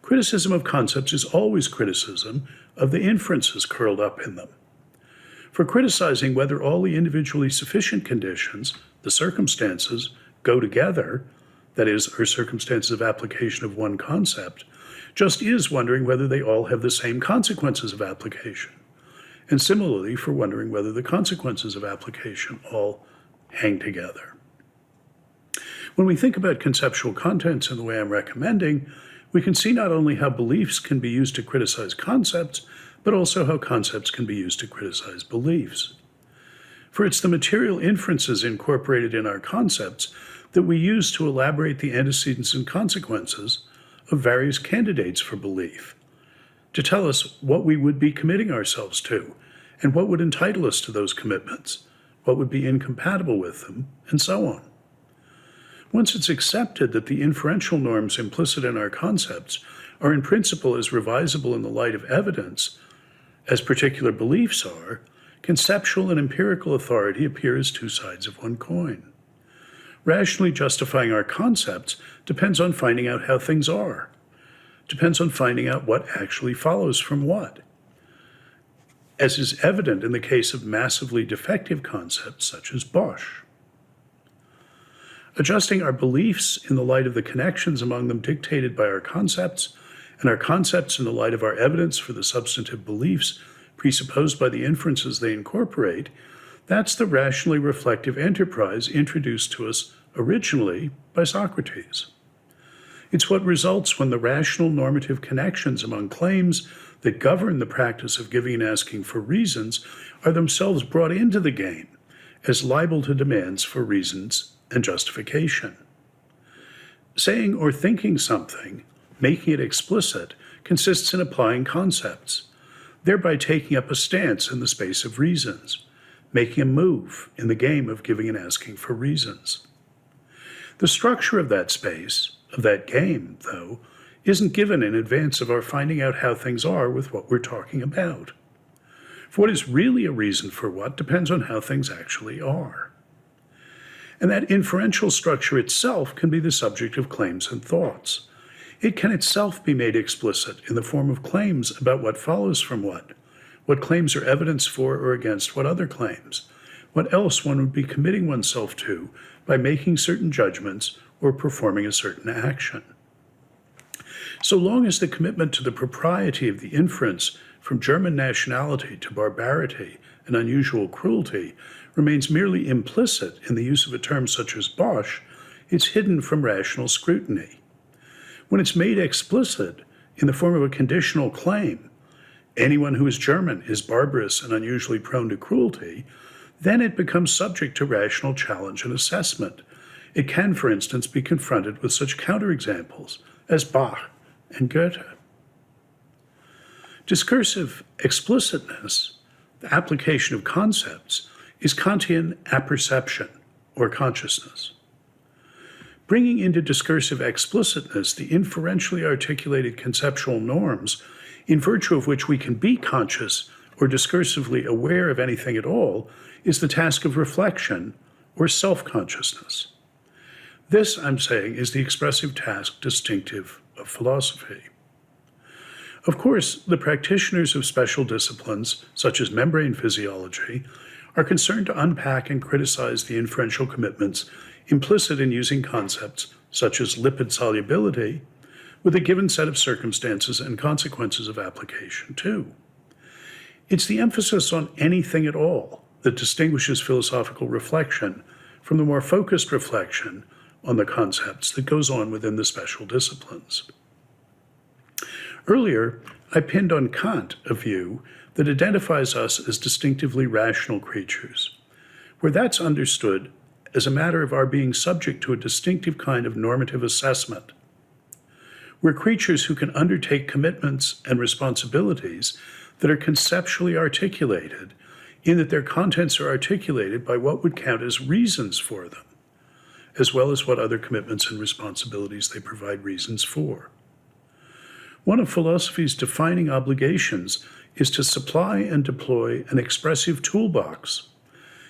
Speaker 2: Criticism of concepts is always criticism of the inferences curled up in them. For criticizing whether all the individually sufficient conditions, the circumstances, go together, that is, are circumstances of application of one concept, just is wondering whether they all have the same consequences of application, and similarly for wondering whether the consequences of application all hang together. When we think about conceptual contents in the way I'm recommending, we can see not only how beliefs can be used to criticize concepts, but also how concepts can be used to criticize beliefs. For it's the material inferences incorporated in our concepts that we use to elaborate the antecedents and consequences of various candidates for belief, to tell us what we would be committing ourselves to, and what would entitle us to those commitments, what would be incompatible with them, and so on. Once it's accepted that the inferential norms implicit in our concepts are in principle as revisable in the light of evidence as particular beliefs are, conceptual and empirical authority appear as two sides of one coin. Rationally justifying our concepts depends on finding out how things are, depends on finding out what actually follows from what, as is evident in the case of massively defective concepts such as Bosch. Adjusting our beliefs in the light of the connections among them dictated by our concepts, and our concepts in the light of our evidence for the substantive beliefs presupposed by the inferences they incorporate, that's the rationally reflective enterprise introduced to us originally by Socrates. It's what results when the rational normative connections among claims that govern the practice of giving and asking for reasons are themselves brought into the game as liable to demands for reasons and justification. Saying or thinking something, making it explicit, consists in applying concepts, thereby taking up a stance in the space of reasons, making a move in the game of giving and asking for reasons. The structure of that space, of that game, though, isn't given in advance of our finding out how things are with what we're talking about. For what is really a reason for what depends on how things actually are. And that inferential structure itself can be the subject of claims and thoughts. It can itself be made explicit in the form of claims about what follows from what claims are evidence for or against what other claims, what else one would be committing oneself to by making certain judgments or performing a certain action. So long as the commitment to the propriety of the inference from German nationality to barbarity and unusual cruelty remains merely implicit in the use of a term such as Bosch, it's hidden from rational scrutiny. When it's made explicit in the form of a conditional claim, anyone who is German is barbarous and unusually prone to cruelty, then it becomes subject to rational challenge and assessment. It can, for instance, be confronted with such counterexamples as Bach and Goethe. Discursive explicitness, the application of concepts, is Kantian apperception, or consciousness. Bringing into discursive explicitness the inferentially articulated conceptual norms in virtue of which we can be conscious or discursively aware of anything at all is the task of reflection or self-consciousness. This, I'm saying, is the expressive task distinctive of philosophy. Of course, the practitioners of special disciplines, such as membrane physiology, are concerned to unpack and criticize the inferential commitments implicit in using concepts such as lipid solubility with a given set of circumstances and consequences of application, too. It's the emphasis on anything at all that distinguishes philosophical reflection from the more focused reflection on the concepts that goes on within the special disciplines. Earlier, I pinned on Kant a view that identifies us as distinctively rational creatures, where that's understood as a matter of our being subject to a distinctive kind of normative assessment. We're creatures who can undertake commitments and responsibilities that are conceptually articulated, in that their contents are articulated by what would count as reasons for them, as well as what other commitments and responsibilities they provide reasons for. One of philosophy's defining obligations is to supply and deploy an expressive toolbox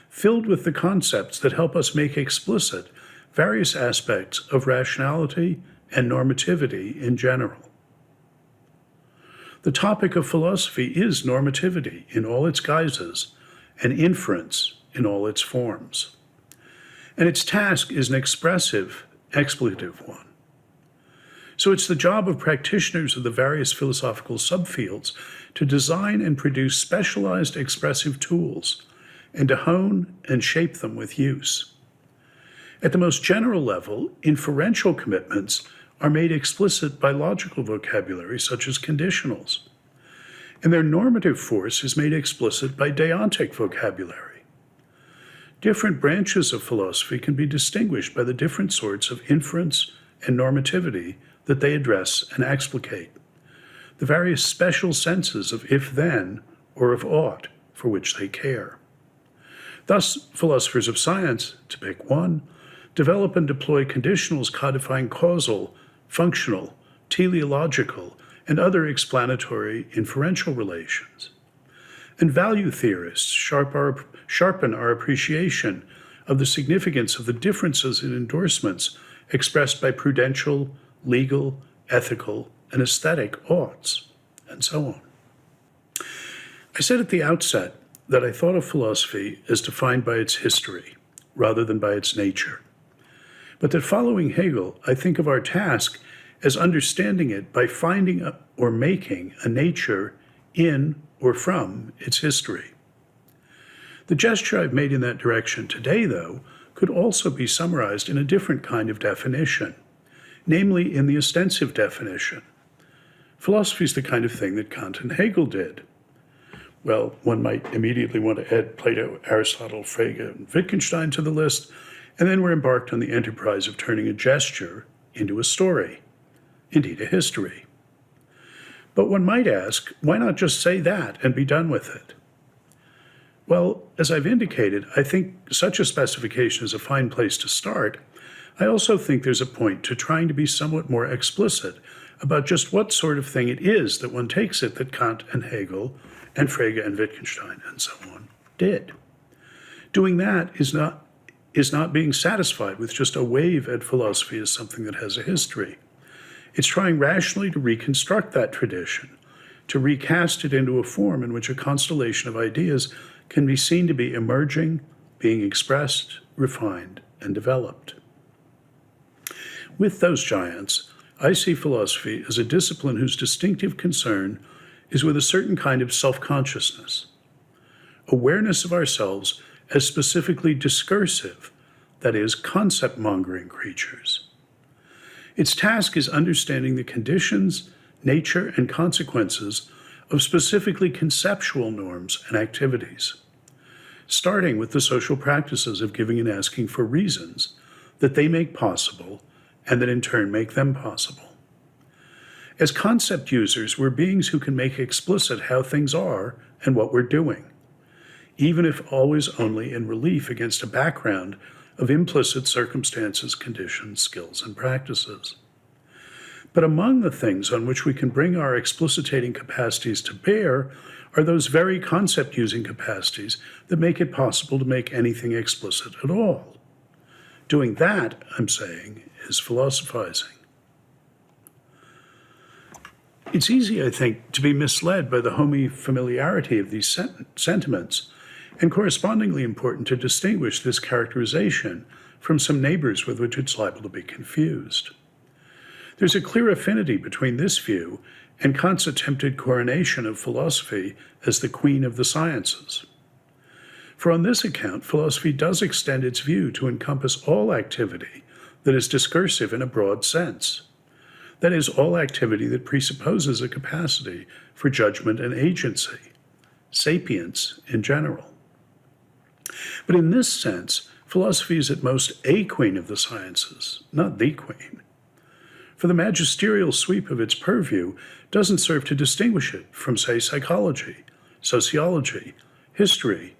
Speaker 2: filled with the concepts that help us make explicit various aspects of rationality and normativity in general. The topic of philosophy is normativity in all its guises and inference in all its forms. And its task is an expressive, expletive one. So it's the job of practitioners of the various philosophical subfields to design and produce specialized expressive tools and to hone and shape them with use. At the most general level, inferential commitments are made explicit by logical vocabulary such as conditionals, and their normative force is made explicit by deontic vocabulary. Different branches of philosophy can be distinguished by the different sorts of inference and normativity that they address and explicate, the various special senses of if-then or of ought for which they care. Thus, philosophers of science, to pick one, develop and deploy conditionals codifying causal, functional, teleological, and other explanatory inferential relations. And value theorists sharpen our appreciation of the significance of the differences in endorsements expressed by prudential, legal, ethical, and aesthetic oughts, and so on. I said at the outset that I thought of philosophy as defined by its history rather than by its nature, but that following Hegel, I think of our task as understanding it by finding or making a nature in or from its history. The gesture I've made in that direction today, though, could also be summarized in a different kind of definition, namely in the ostensive definition. Philosophy is the kind of thing that Kant and Hegel did. Well, one might immediately want to add Plato, Aristotle, Frege, and Wittgenstein to the list, and then we're embarked on the enterprise of turning a gesture into a story, indeed a history. But one might ask, why not just say that and be done with it? Well, as I've indicated, I think such a specification is a fine place to start. I also think there's a point to trying to be somewhat more explicit about just what sort of thing it is that one takes it that Kant and Hegel and Frege and Wittgenstein and so on did. Doing that is not being satisfied with just a wave at philosophy as something that has a history. It's trying rationally to reconstruct that tradition, to recast it into a form in which a constellation of ideas can be seen to be emerging, being expressed, refined, and developed. With those giants, I see philosophy as a discipline whose distinctive concern is with a certain kind of self-consciousness, awareness of ourselves as specifically discursive, that is, concept-mongering creatures. Its task is understanding the conditions, nature, and consequences of specifically conceptual norms and activities, starting with the social practices of giving and asking for reasons that they make possible and that in turn make them possible. As concept users, we're beings who can make explicit how things are and what we're doing, even if always only in relief against a background of implicit circumstances, conditions, skills, and practices. But among the things on which we can bring our explicitating capacities to bear are those very concept-using capacities that make it possible to make anything explicit at all. Doing that, I'm saying, is philosophizing. It's easy, I think, to be misled by the homey familiarity of these sentiments, and correspondingly important to distinguish this characterization from some neighbors with which it's liable to be confused. There's a clear affinity between this view and Kant's attempted coronation of philosophy as the queen of the sciences. For on this account, philosophy does extend its view to encompass all activity that is discursive in a broad sense. That is, all activity that presupposes a capacity for judgment and agency, sapience in general. But in this sense, philosophy is at most a queen of the sciences, not the queen. For the magisterial sweep of its purview doesn't serve to distinguish it from, say, psychology, sociology, history,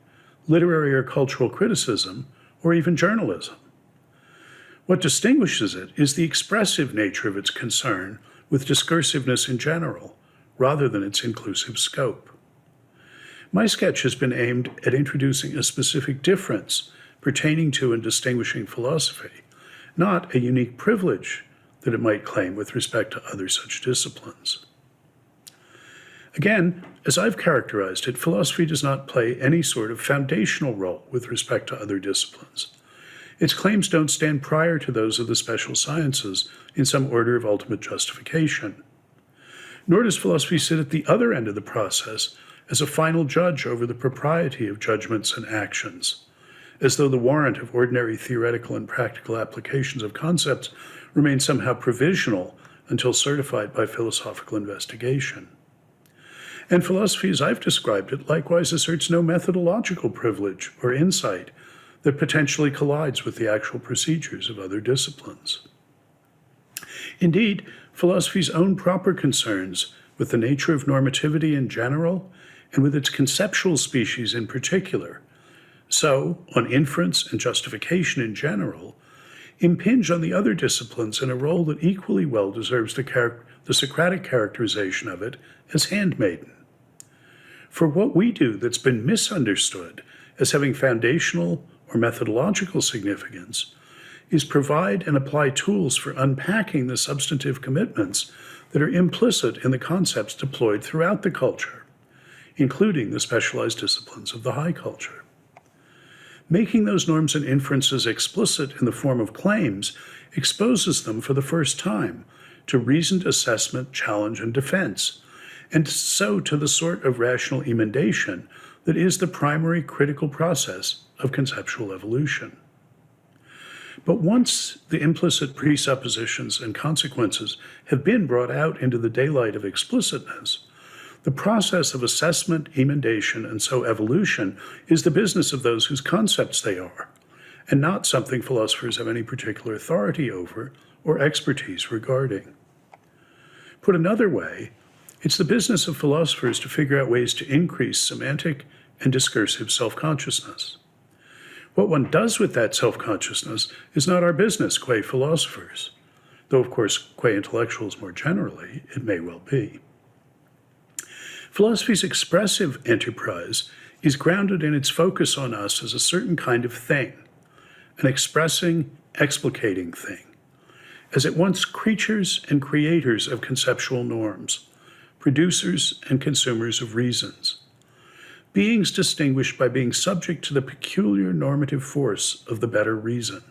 Speaker 2: literary or cultural criticism, or even journalism. What distinguishes it is the expressive nature of its concern with discursiveness in general, rather than its inclusive scope. My sketch has been aimed at introducing a specific difference pertaining to and distinguishing philosophy, not a unique privilege that it might claim with respect to other such disciplines. Again, as I've characterized it, philosophy does not play any sort of foundational role with respect to other disciplines. Its claims don't stand prior to those of the special sciences in some order of ultimate justification. Nor does philosophy sit at the other end of the process as a final judge over the propriety of judgments and actions, as though the warrant of ordinary theoretical and practical applications of concepts remains somehow provisional until certified by philosophical investigation. And philosophy, as I've described it, likewise asserts no methodological privilege or insight that potentially collides with the actual procedures of other disciplines. Indeed, philosophy's own proper concerns with the nature of normativity in general and with its conceptual species in particular, so on inference and justification in general, impinge on the other disciplines in a role that equally well deserves the the Socratic characterization of it as handmaiden. For what we do that's been misunderstood as having foundational or methodological significance is provide and apply tools for unpacking the substantive commitments that are implicit in the concepts deployed throughout the culture, including the specialized disciplines of the high culture. Making those norms and inferences explicit in the form of claims exposes them for the first time to reasoned assessment, challenge, and defense, and so to the sort of rational emendation that is the primary critical process of conceptual evolution. But once the implicit presuppositions and consequences have been brought out into the daylight of explicitness, the process of assessment, emendation, and so evolution is the business of those whose concepts they are, and not something philosophers have any particular authority over or expertise regarding. Put another way, it's the business of philosophers to figure out ways to increase semantic and discursive self-consciousness. What one does with that self-consciousness is not our business, qua philosophers, though of course, qua intellectuals more generally, it may well be. Philosophy's expressive enterprise is grounded in its focus on us as a certain kind of thing, an expressing, explicating thing, as at once creatures and creators of conceptual norms, producers and consumers of reasons, beings distinguished by being subject to the peculiar normative force of the better reason.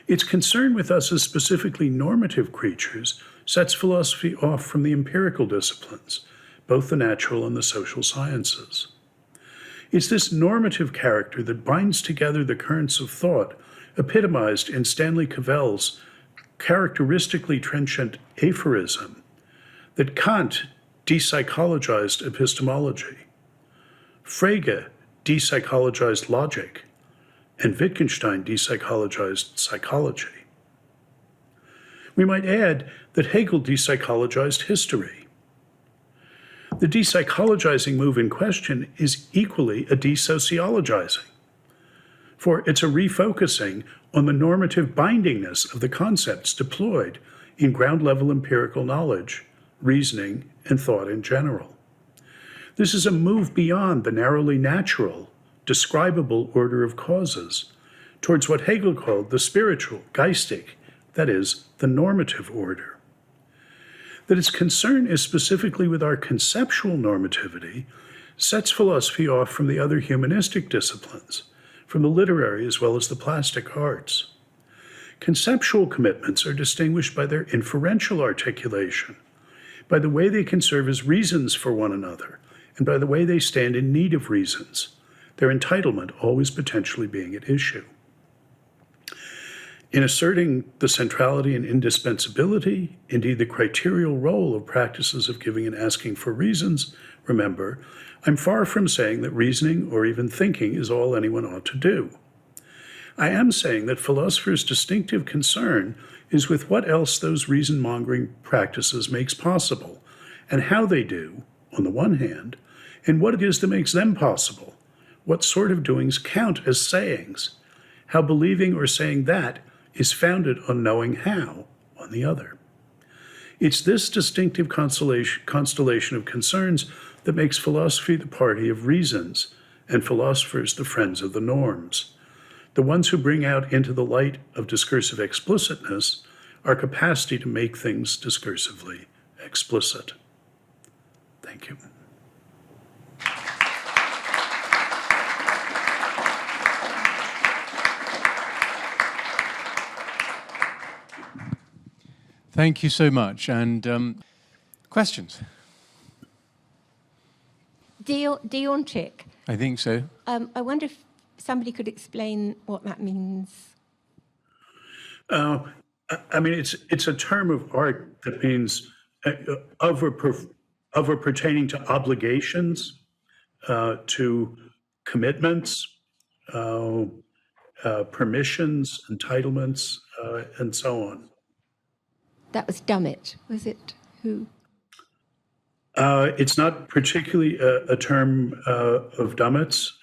Speaker 2: Its concern with us as specifically normative creatures sets philosophy off from the empirical disciplines, both the natural and the social sciences. It's this normative character that binds together the currents of thought epitomized in Stanley Cavell's characteristically trenchant aphorism that Kant depsychologized epistemology, Frege depsychologized logic, and Wittgenstein depsychologized psychology. We might add that Hegel depsychologized history. The depsychologizing move in question is equally a desociologizing, for it's a refocusing on the normative bindingness of the concepts deployed in ground-level empirical knowledge, reasoning, and thought in general. This is a move beyond the narrowly natural, describable order of causes, towards what Hegel called the spiritual, geistig, that is, the normative order. That its concern is specifically with our conceptual normativity sets philosophy off from the other humanistic disciplines, from the literary as well as the plastic arts. Conceptual commitments are distinguished by their inferential articulation, by the way they can serve as reasons for one another, and by the way they stand in need of reasons, their entitlement always potentially being at issue. In asserting the centrality and indispensability, indeed the criterial role of practices of giving and asking for reasons, remember, I'm far from saying that reasoning or even thinking is all anyone ought to do. I am saying that philosophers' distinctive concern is with what else those reason-mongering practices makes possible, and how they do, on the one hand, and what it is that makes them possible, what sort of doings count as sayings, how believing or saying that is founded on knowing how, on the other. It's this distinctive constellation of concerns that makes philosophy the party of reasons, and philosophers the friends of the norms, the ones who bring out into the light of discursive explicitness our capacity to make things discursively explicit. Thank you.
Speaker 1: Thank you so much. And questions?
Speaker 3: Deontic.
Speaker 1: I think so.
Speaker 3: I wonder if somebody could explain what that means.
Speaker 2: I mean, it's a term of art that means of or pertaining to obligations, to commitments, permissions, entitlements, and so on.
Speaker 3: That was Dummett, was it? Who?
Speaker 2: It's not particularly a term of Dummett's.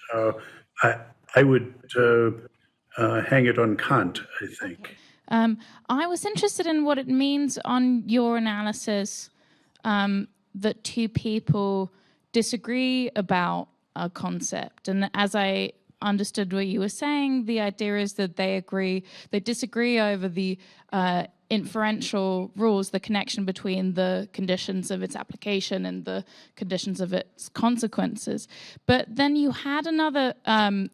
Speaker 2: I would hang it on Kant, I think.
Speaker 4: I was interested in what it means on your analysis that two people disagree about a concept. And as I understood what you were saying, the idea is that they disagree over the inferential rules, the connection between the conditions of its application and the conditions of its consequences. But then you had another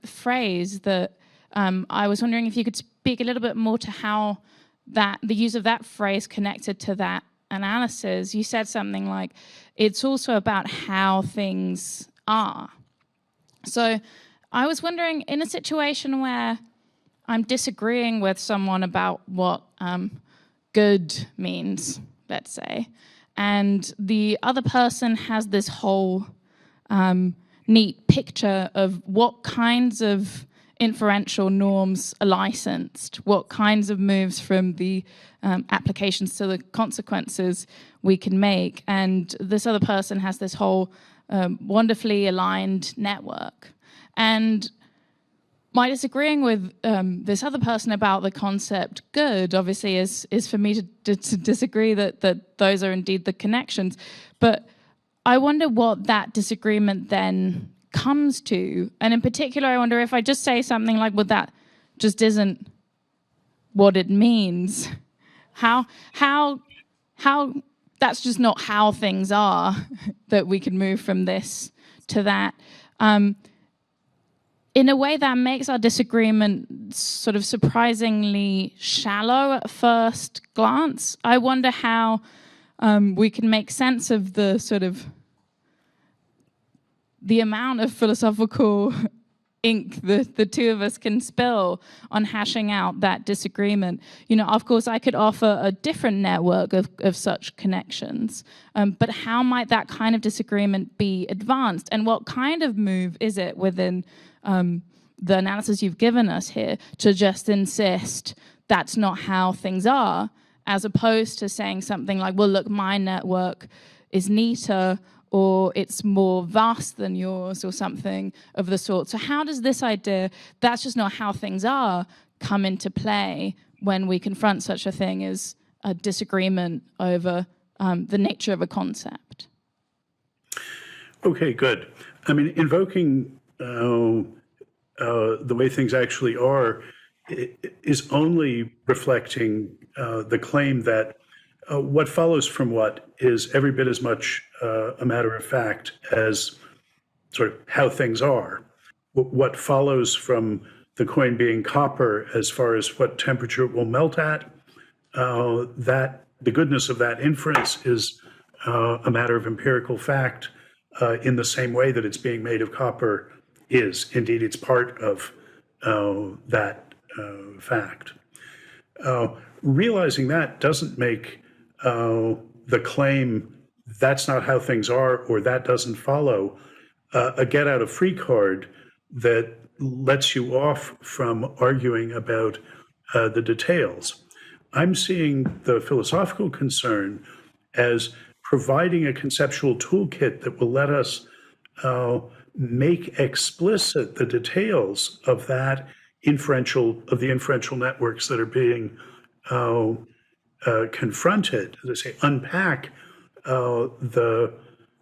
Speaker 4: phrase that I was wondering if you could speak a little bit more to how the use of that phrase connected to that analysis. You said something like, it's also about how things are. So I was wondering, in a situation where I'm disagreeing with someone about what good means, let's say, and the other person has this whole neat picture of what kinds of inferential norms are licensed, what kinds of moves from the applications to the consequences we can make, and this other person has this whole wonderfully aligned network. And my disagreeing with this other person about the concept good, obviously, is for me to disagree that those are indeed the connections. But I wonder what that disagreement then comes to. And in particular, I wonder if I just say something like, well, that just isn't what it means. How that's just not how things are, that we can move from this to that. In a way that makes our disagreement sort of surprisingly shallow at first glance. I wonder how we can make sense of the sort of the amount of philosophical ink the two of us can spill on hashing out that disagreement. You know, of course, I could offer a different network of such connections, but how might that kind of disagreement be advanced? And what kind of move is it within the analysis you've given us here to just insist that's not how things are, as opposed to saying something like, well, look, my network is neater, or it's more vast than yours, or something of the sort. So how does this idea, that's just not how things are, come into play when we confront such a thing as a disagreement over the nature of a concept?
Speaker 2: Okay, good. I mean, invoking the way things actually are is only reflecting the claim that what follows from what is every bit as much a matter of fact as sort of how things are. What follows from the coin being copper as far as what temperature it will melt at, that the goodness of that inference is a matter of empirical fact in the same way that it's being made of copper is. Indeed, it's part of that fact. Realizing that doesn't make the claim that's not how things are or that doesn't follow a get out of free card that lets you off from arguing about the details. I'm seeing the philosophical concern as providing a conceptual toolkit that will let us make explicit the details of the inferential networks that are being confronted, as I say, unpack the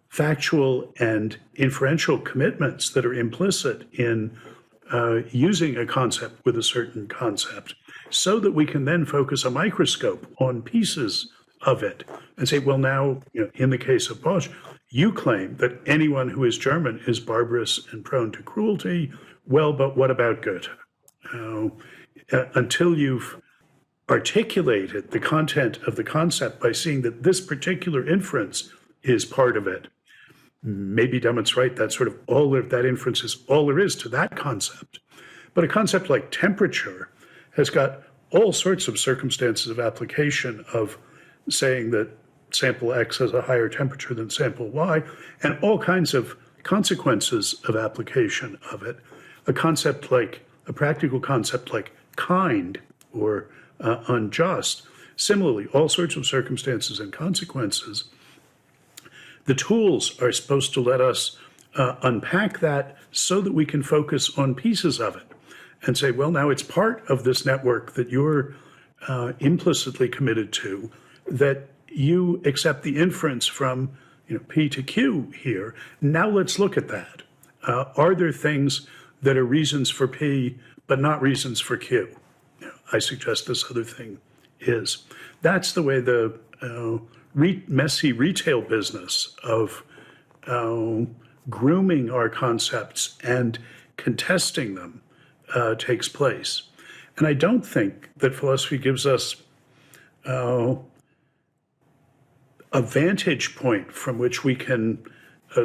Speaker 2: factual and inferential commitments that are implicit in using a concept with a certain concept, so that we can then focus a microscope on pieces of it and say, well, now, in the case of Bosch, you claim that anyone who is German is barbarous and prone to cruelty. Well, but what about Goethe? Until you've articulated the content of the concept by seeing that this particular inference is part of it, maybe Dummett's right, that's sort of all of that inference is all there is to that concept. But a concept like temperature has got all sorts of circumstances of application of saying that sample X has a higher temperature than sample Y, and all kinds of consequences of application of it. A practical concept like kind or unjust. Similarly, all sorts of circumstances and consequences. The tools are supposed to let us unpack that so that we can focus on pieces of it and say, well, now it's part of this network that you're implicitly committed to, that you accept the inference from P to Q here. Now let's look at that. Are there things that are reasons for P but not reasons for Q? I suggest this other thing is. That's the way the messy retail business of grooming our concepts and contesting them takes place. And I don't think that philosophy gives us a vantage point from which we can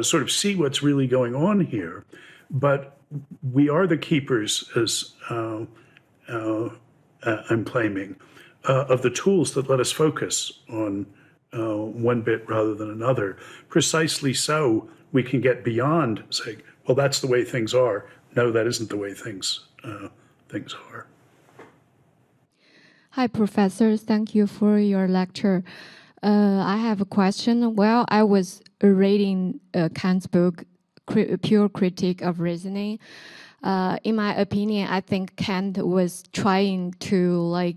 Speaker 2: sort of see what's really going on here. But we are the keepers, as I'm claiming, of the tools that let us focus on one bit rather than another. Precisely so, we can get beyond saying, well, that's the way things are. No, that isn't the way things are.
Speaker 5: Hi, Professor. Thank you for your lecture. I have a question. While I was reading Kant's book, Pure Critique of Reasoning, in my opinion, I think Kant was trying to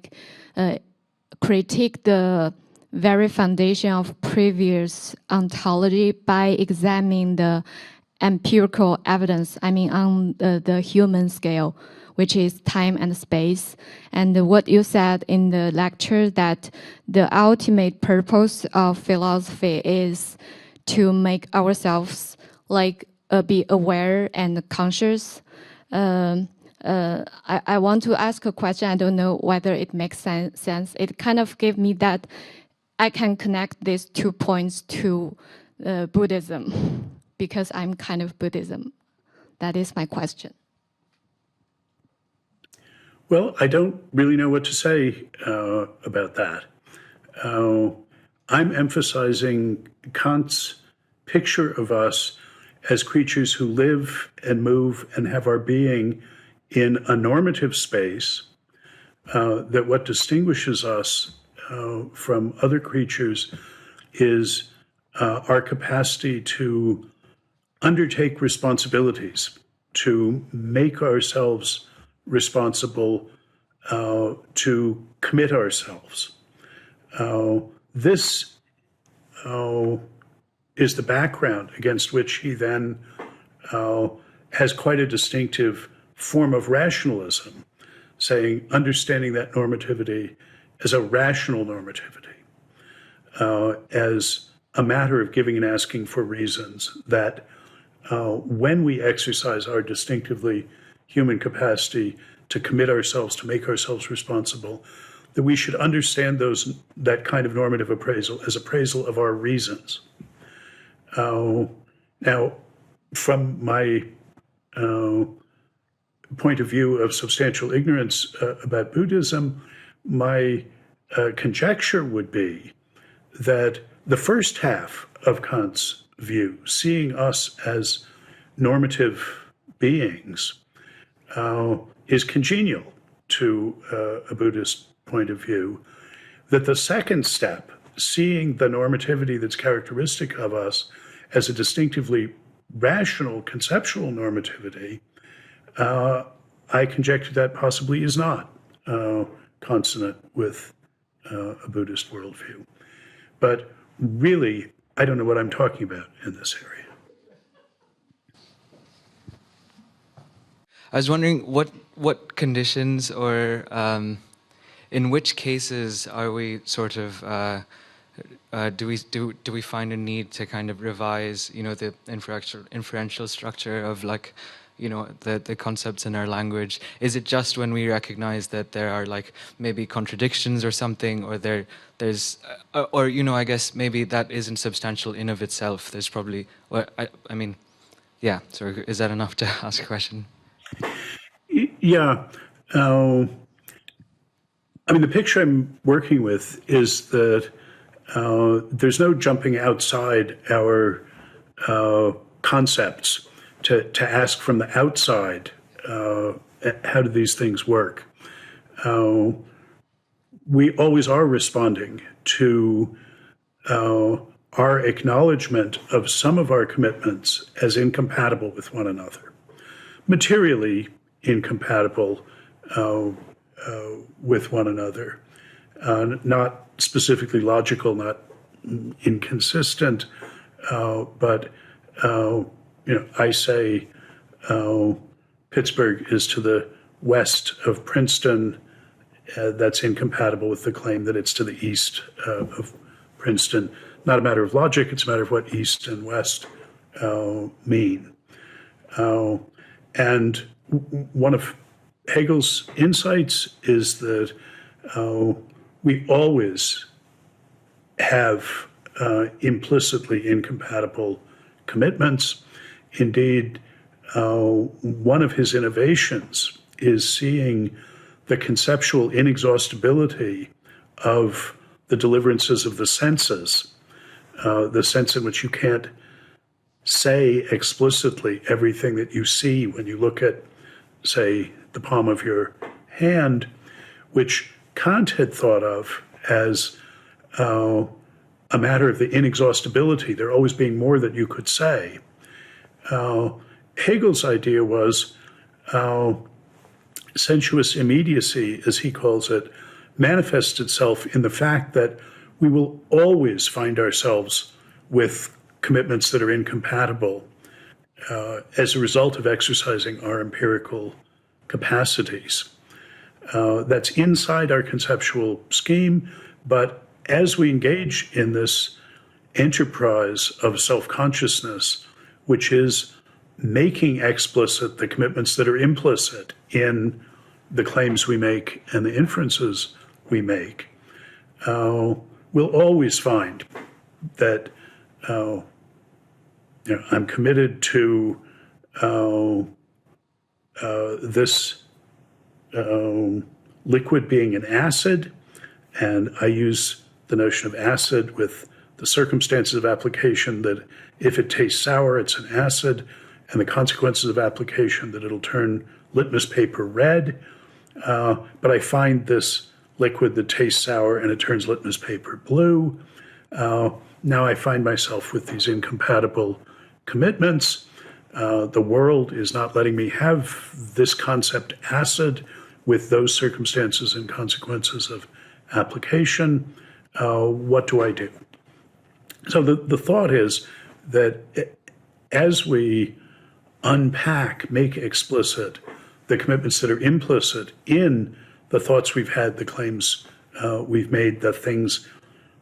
Speaker 5: critique the very foundation of previous ontology by examining the empirical evidence, on the human scale, which is time and space. And what you said in the lecture, that the ultimate purpose of philosophy is to make ourselves be aware and conscious. I want to ask a question. I don't know whether it makes sense. It kind of gave me that I can connect these 2 points to Buddhism, because I'm kind of Buddhism. That is my question.
Speaker 2: Well, I don't really know what to say about that. I'm emphasizing Kant's picture of us as creatures who live and move and have our being in a normative space, that what distinguishes us from other creatures is our capacity to undertake responsibilities, to make ourselves responsible, to commit ourselves. This is the background against which he then has quite a distinctive form of rationalism, saying, understanding that normativity as a rational normativity, as a matter of giving and asking for reasons, that when we exercise our distinctively human capacity to commit ourselves, to make ourselves responsible, that we should understand that kind of normative appraisal as appraisal of our reasons. Now, from my point of view of substantial ignorance about Buddhism, my conjecture would be that the first half of Kant's view, seeing us as normative beings, is congenial to a Buddhist point of view. That the second step, seeing the normativity that's characteristic of us as a distinctively rational, conceptual normativity, I conjecture that possibly is not consonant with a Buddhist worldview. But really, I don't know what I'm talking about in this area.
Speaker 6: I was wondering what conditions or in which cases are we sort of do we find a need to kind of revise the inferential structure of the concepts in our language? Is it just when we recognize that there are maybe contradictions or something, or there's I guess maybe that isn't substantial in of itself? There's probably, yeah. So is that enough to ask a question?
Speaker 2: Yeah. The picture I'm working with is that there's no jumping outside our concepts to ask from the outside, how do these things work? We always are responding to our acknowledgement of some of our commitments as incompatible with one another, materially incompatible with one another. not specifically logical, not inconsistent, but I say Pittsburgh is to the west of Princeton. That's incompatible with the claim that it's to the east of Princeton. Not a matter of logic, it's a matter of what east and west mean. And one of Hegel's insights is that we always have implicitly incompatible commitments. Indeed, one of his innovations is seeing the conceptual inexhaustibility of the deliverances of the senses, the sense in which you can't say explicitly everything that you see when you look at, say, the palm of your hand, which Kant had thought of as a matter of the inexhaustibility, there always being more that you could say. Hegel's idea was sensuous immediacy, as he calls it, manifests itself in the fact that we will always find ourselves with commitments that are incompatible as a result of exercising our empirical capacities. That's inside our conceptual scheme, but as we engage in this enterprise of self-consciousness, which is making explicit the commitments that are implicit in the claims we make and the inferences we make, we'll always find that I'm committed to this liquid being an acid, and I use the notion of acid with the circumstances of application that if it tastes sour, it's an acid, and the consequences of application that it'll turn litmus paper red. But I find this liquid that tastes sour and it turns litmus paper blue. Now I find myself with these incompatible commitments. The world is not letting me have this concept acid with those circumstances and consequences of application. What do I do? So the thought is that as we unpack, make explicit the commitments that are implicit in the thoughts we've had, the claims we've made, the things,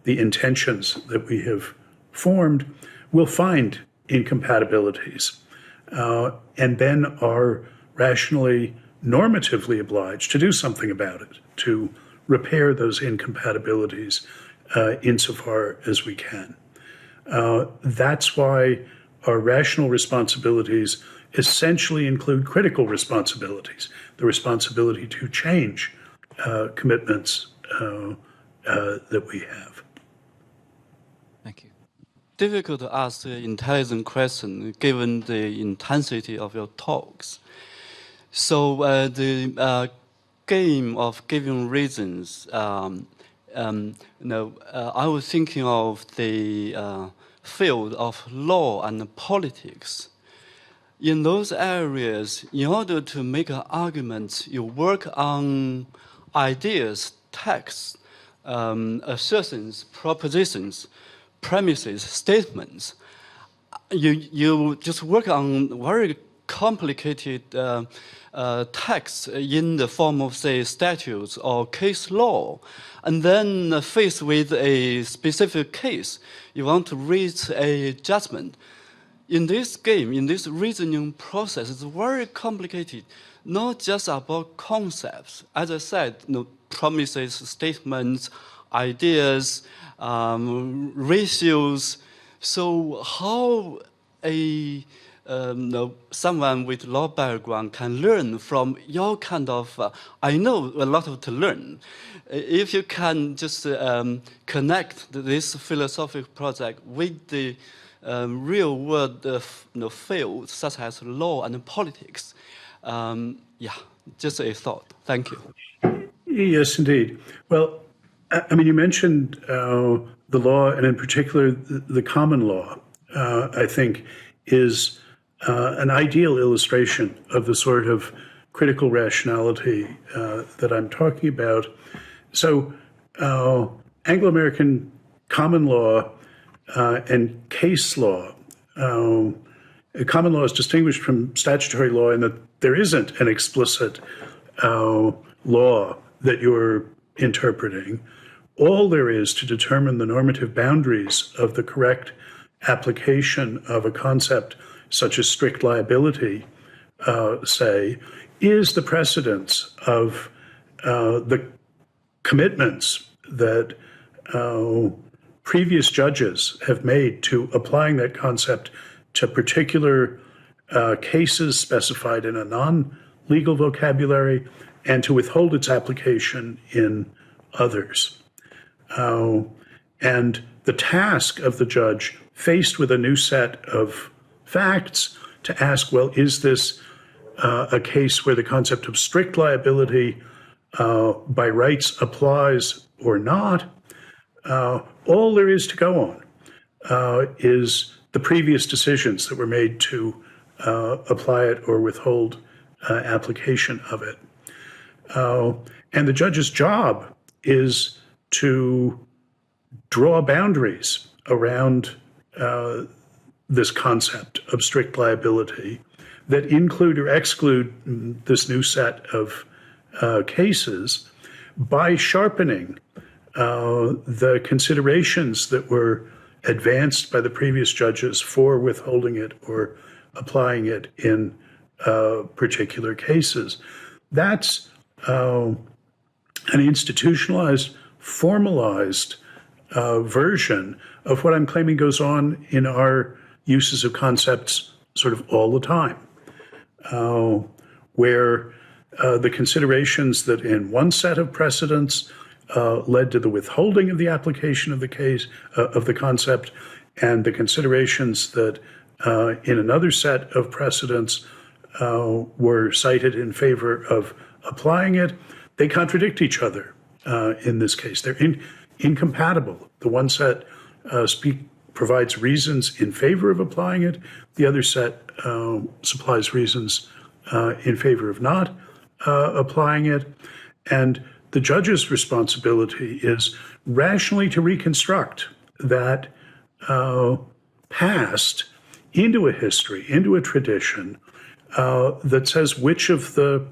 Speaker 2: the intentions that we have formed, we'll find incompatibilities, and then are rationally, normatively obliged to do something about it, to repair those incompatibilities insofar as we can. That's why our rational responsibilities essentially include critical responsibilities, the responsibility to change commitments that we have.
Speaker 6: Thank you.
Speaker 7: Difficult to ask an intelligent question given the intensity of your talks. So the game of giving reasons, I was thinking of the field of law and politics. In those areas, in order to make an argument, you work on ideas, texts, assertions, propositions, premises, statements. You just work on very complicated texts in the form of, say, statutes or case law. And then faced with a specific case, you want to reach a judgment. In this game, in this reasoning process, it's very complicated, not just about concepts. As I said, promises, statements, ideas, ratios. So how someone with law background can learn from your kind of, I know a lot to learn. If you can just connect this philosophical project with the real world fields such as law and politics. Just a thought. Thank you.
Speaker 2: Yes, indeed. Well, I mean, you mentioned the law, and in particular, the common law, I think, is an ideal illustration of the sort of critical rationality that I'm talking about. So Anglo-American common law and case law. Common law is distinguished from statutory law in that there isn't an explicit law that you're interpreting. All there is to determine the normative boundaries of the correct application of a concept such as strict liability, say, is the precedence of the commitments that previous judges have made to applying that concept to particular cases specified in a non-legal vocabulary and to withhold its application in others. And the task of the judge, faced with a new set of facts, to ask, well, is this a case where the concept of strict liability by rights applies or not? All there is to go on is the previous decisions that were made to apply it or withhold application of it. And the judge's job is to draw boundaries around this concept of strict liability that include or exclude this new set of cases by sharpening the considerations that were advanced by the previous judges for withholding it or applying it in particular cases. That's an institutionalized, formalized version of what I'm claiming goes on in our uses of concepts sort of all the time, where the considerations that in one set of precedents led to the withholding of the application of the case of the concept, and the considerations that in another set of precedents were cited in favor of applying it, they contradict each other in this case. They're incompatible. The one set provides reasons in favor of applying it. The other set supplies reasons in favor of not applying it. And the judge's responsibility is rationally to reconstruct that past into a history, into a tradition that says which of the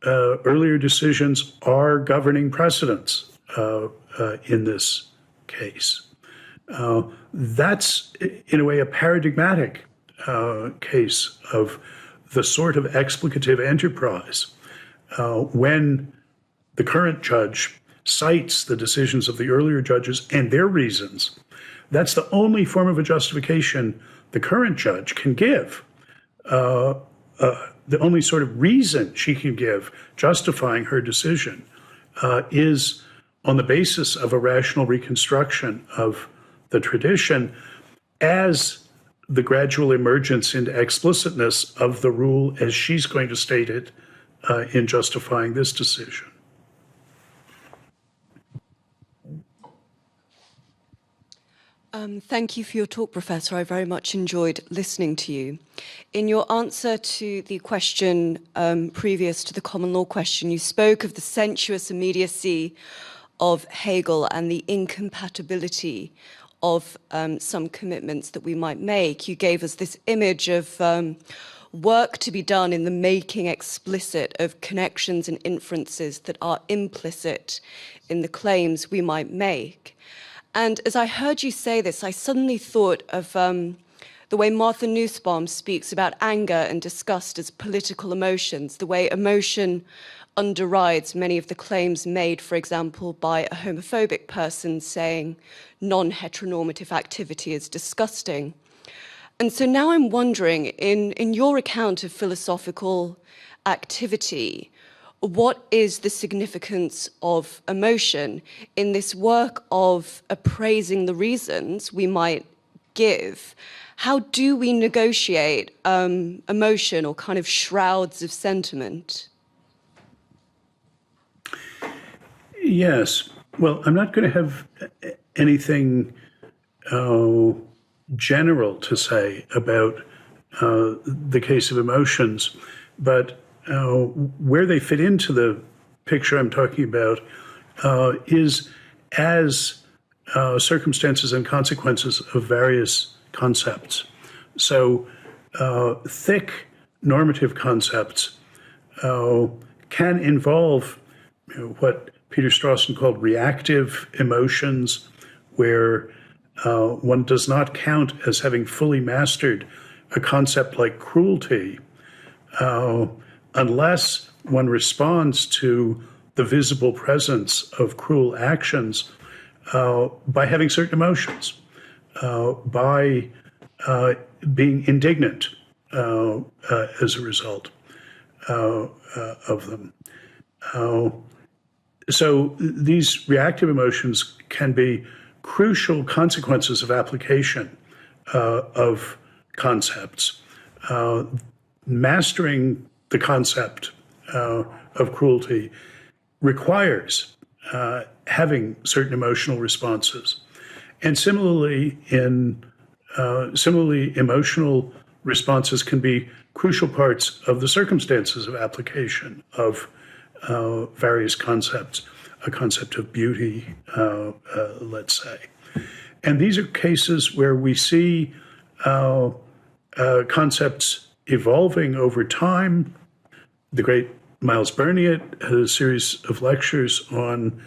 Speaker 2: earlier decisions are governing precedents in this case. That's, in a way, a paradigmatic case of the sort of explicative enterprise when the current judge cites the decisions of the earlier judges and their reasons. That's the only form of a justification the current judge can give. The only sort of reason she can give justifying her decision is on the basis of a rational reconstruction of the tradition as the gradual emergence into explicitness of the rule as she's going to state it in justifying this decision.
Speaker 8: Thank you for your talk, Professor. I very much enjoyed listening to you. In your answer to the question previous to the common law question, you spoke of the sensuous immediacy of Hegel and the incompatibility of some commitments that we might make. You gave us this image of work to be done in the making explicit of connections and inferences that are implicit in the claims we might make. And as I heard you say this, I suddenly thought of the way Martha Nussbaum speaks about anger and disgust as political emotions, the way emotion underrides many of the claims made, for example, by a homophobic person saying non-heteronormative activity is disgusting. And so now I'm wondering, in your account of philosophical activity, what is the significance of emotion in this work of appraising the reasons we might give? How do we negotiate emotion or kind of shrouds of sentiment?
Speaker 2: Yes. Well, I'm not going to have anything general to say about the case of emotions, but where they fit into the picture I'm talking about is as circumstances and consequences of various concepts. So thick normative concepts can involve what Peter Strawson called reactive emotions, where one does not count as having fully mastered a concept like cruelty unless one responds to the visible presence of cruel actions by having certain emotions, by being indignant as a result of them. So these reactive emotions can be crucial consequences of application of concepts. Mastering the concept of cruelty requires having certain emotional responses. And similarly, emotional responses can be crucial parts of the circumstances of application of various concepts, a concept of beauty, let's say. And these are cases where we see concepts evolving over time. The great Miles Bernier had a series of lectures on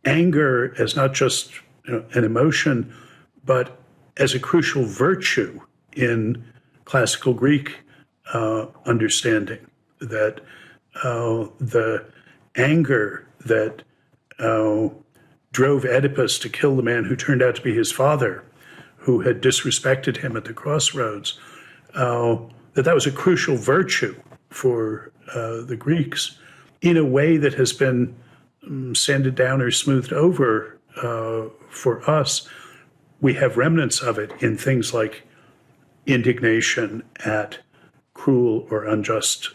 Speaker 2: anger as not just an emotion, but as a crucial virtue in classical Greek understanding, that the anger that drove Oedipus to kill the man who turned out to be his father, who had disrespected him at the crossroads, that was a crucial virtue for the Greeks in a way that has been sanded down or smoothed over for us. We have remnants of it in things like indignation at cruel or unjust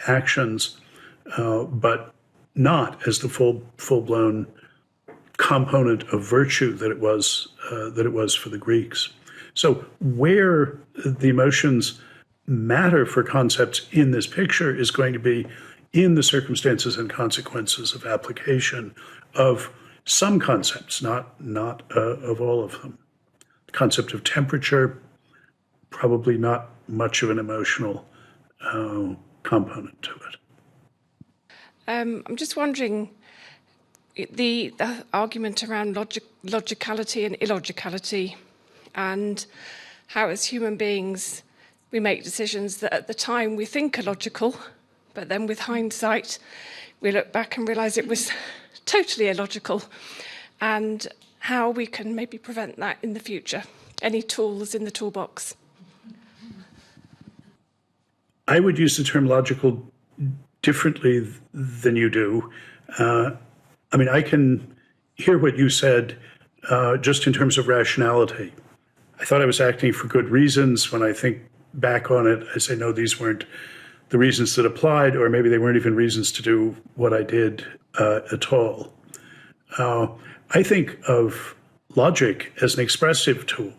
Speaker 2: actions, but not as the full-blown component of virtue that it was for the Greeks. So where the emotions matter for concepts in this picture is going to be in the circumstances and consequences of application of some concepts, not of all of them. The concept of temperature, probably not much of an emotional component to it.
Speaker 9: I'm just wondering, the argument around logicality and illogicality, and how as human beings we make decisions that at the time we think are logical, but then with hindsight we look back and realise it was totally illogical, and how we can maybe prevent that in the future. Any tools in the toolbox?
Speaker 2: I would use the term logical differently than you do. I mean, I can hear what you said just in terms of rationality. I thought I was acting for good reasons. When I think back on it, I say, no, these weren't the reasons that applied, or maybe they weren't even reasons to do what I did at all. I think of logic as an expressive tool,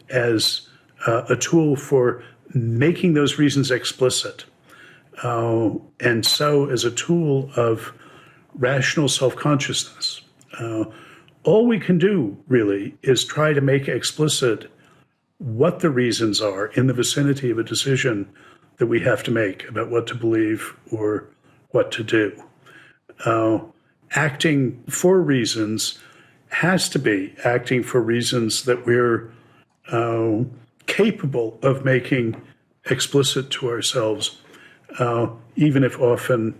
Speaker 2: as a tool for making those reasons explicit, and so as a tool of rational self-consciousness. All we can do, really, is try to make explicit what the reasons are in the vicinity of a decision that we have to make about what to believe or what to do. Acting for reasons has to be acting for reasons that we're capable of making explicit to ourselves, even if often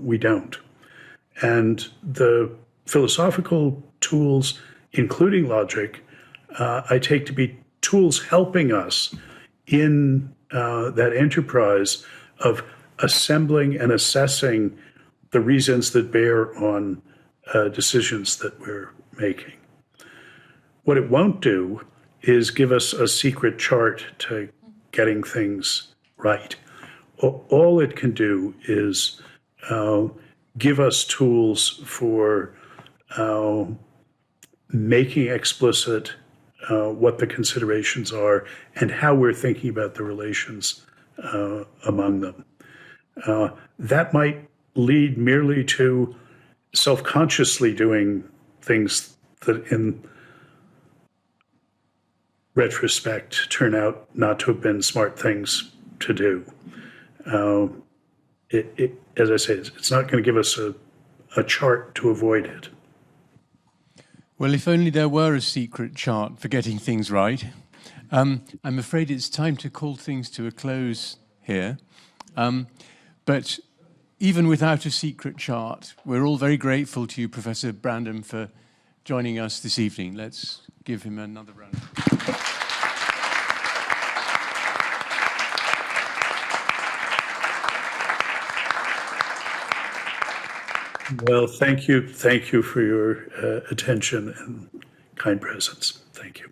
Speaker 2: we don't. And the philosophical tools, including logic, I take to be tools helping us in that enterprise of assembling and assessing the reasons that bear on decisions that we're making. What it won't do is give us a secret chart to getting things right. All it can do is give us tools for making explicit what the considerations are and how we're thinking about the relations among them. That might lead merely to self-consciously doing things that in retrospect turn out not to have been smart things to do. As I say, it's not going to give us a chart to avoid it.
Speaker 1: Well, if only there were a secret chart for getting things right. I'm afraid it's time to call things to a close here. But even without a secret chart, we're all very grateful to you, Professor Brandom, for joining us this evening. Let's give him another round.
Speaker 2: Well, thank you for your attention and kind presence. Thank you.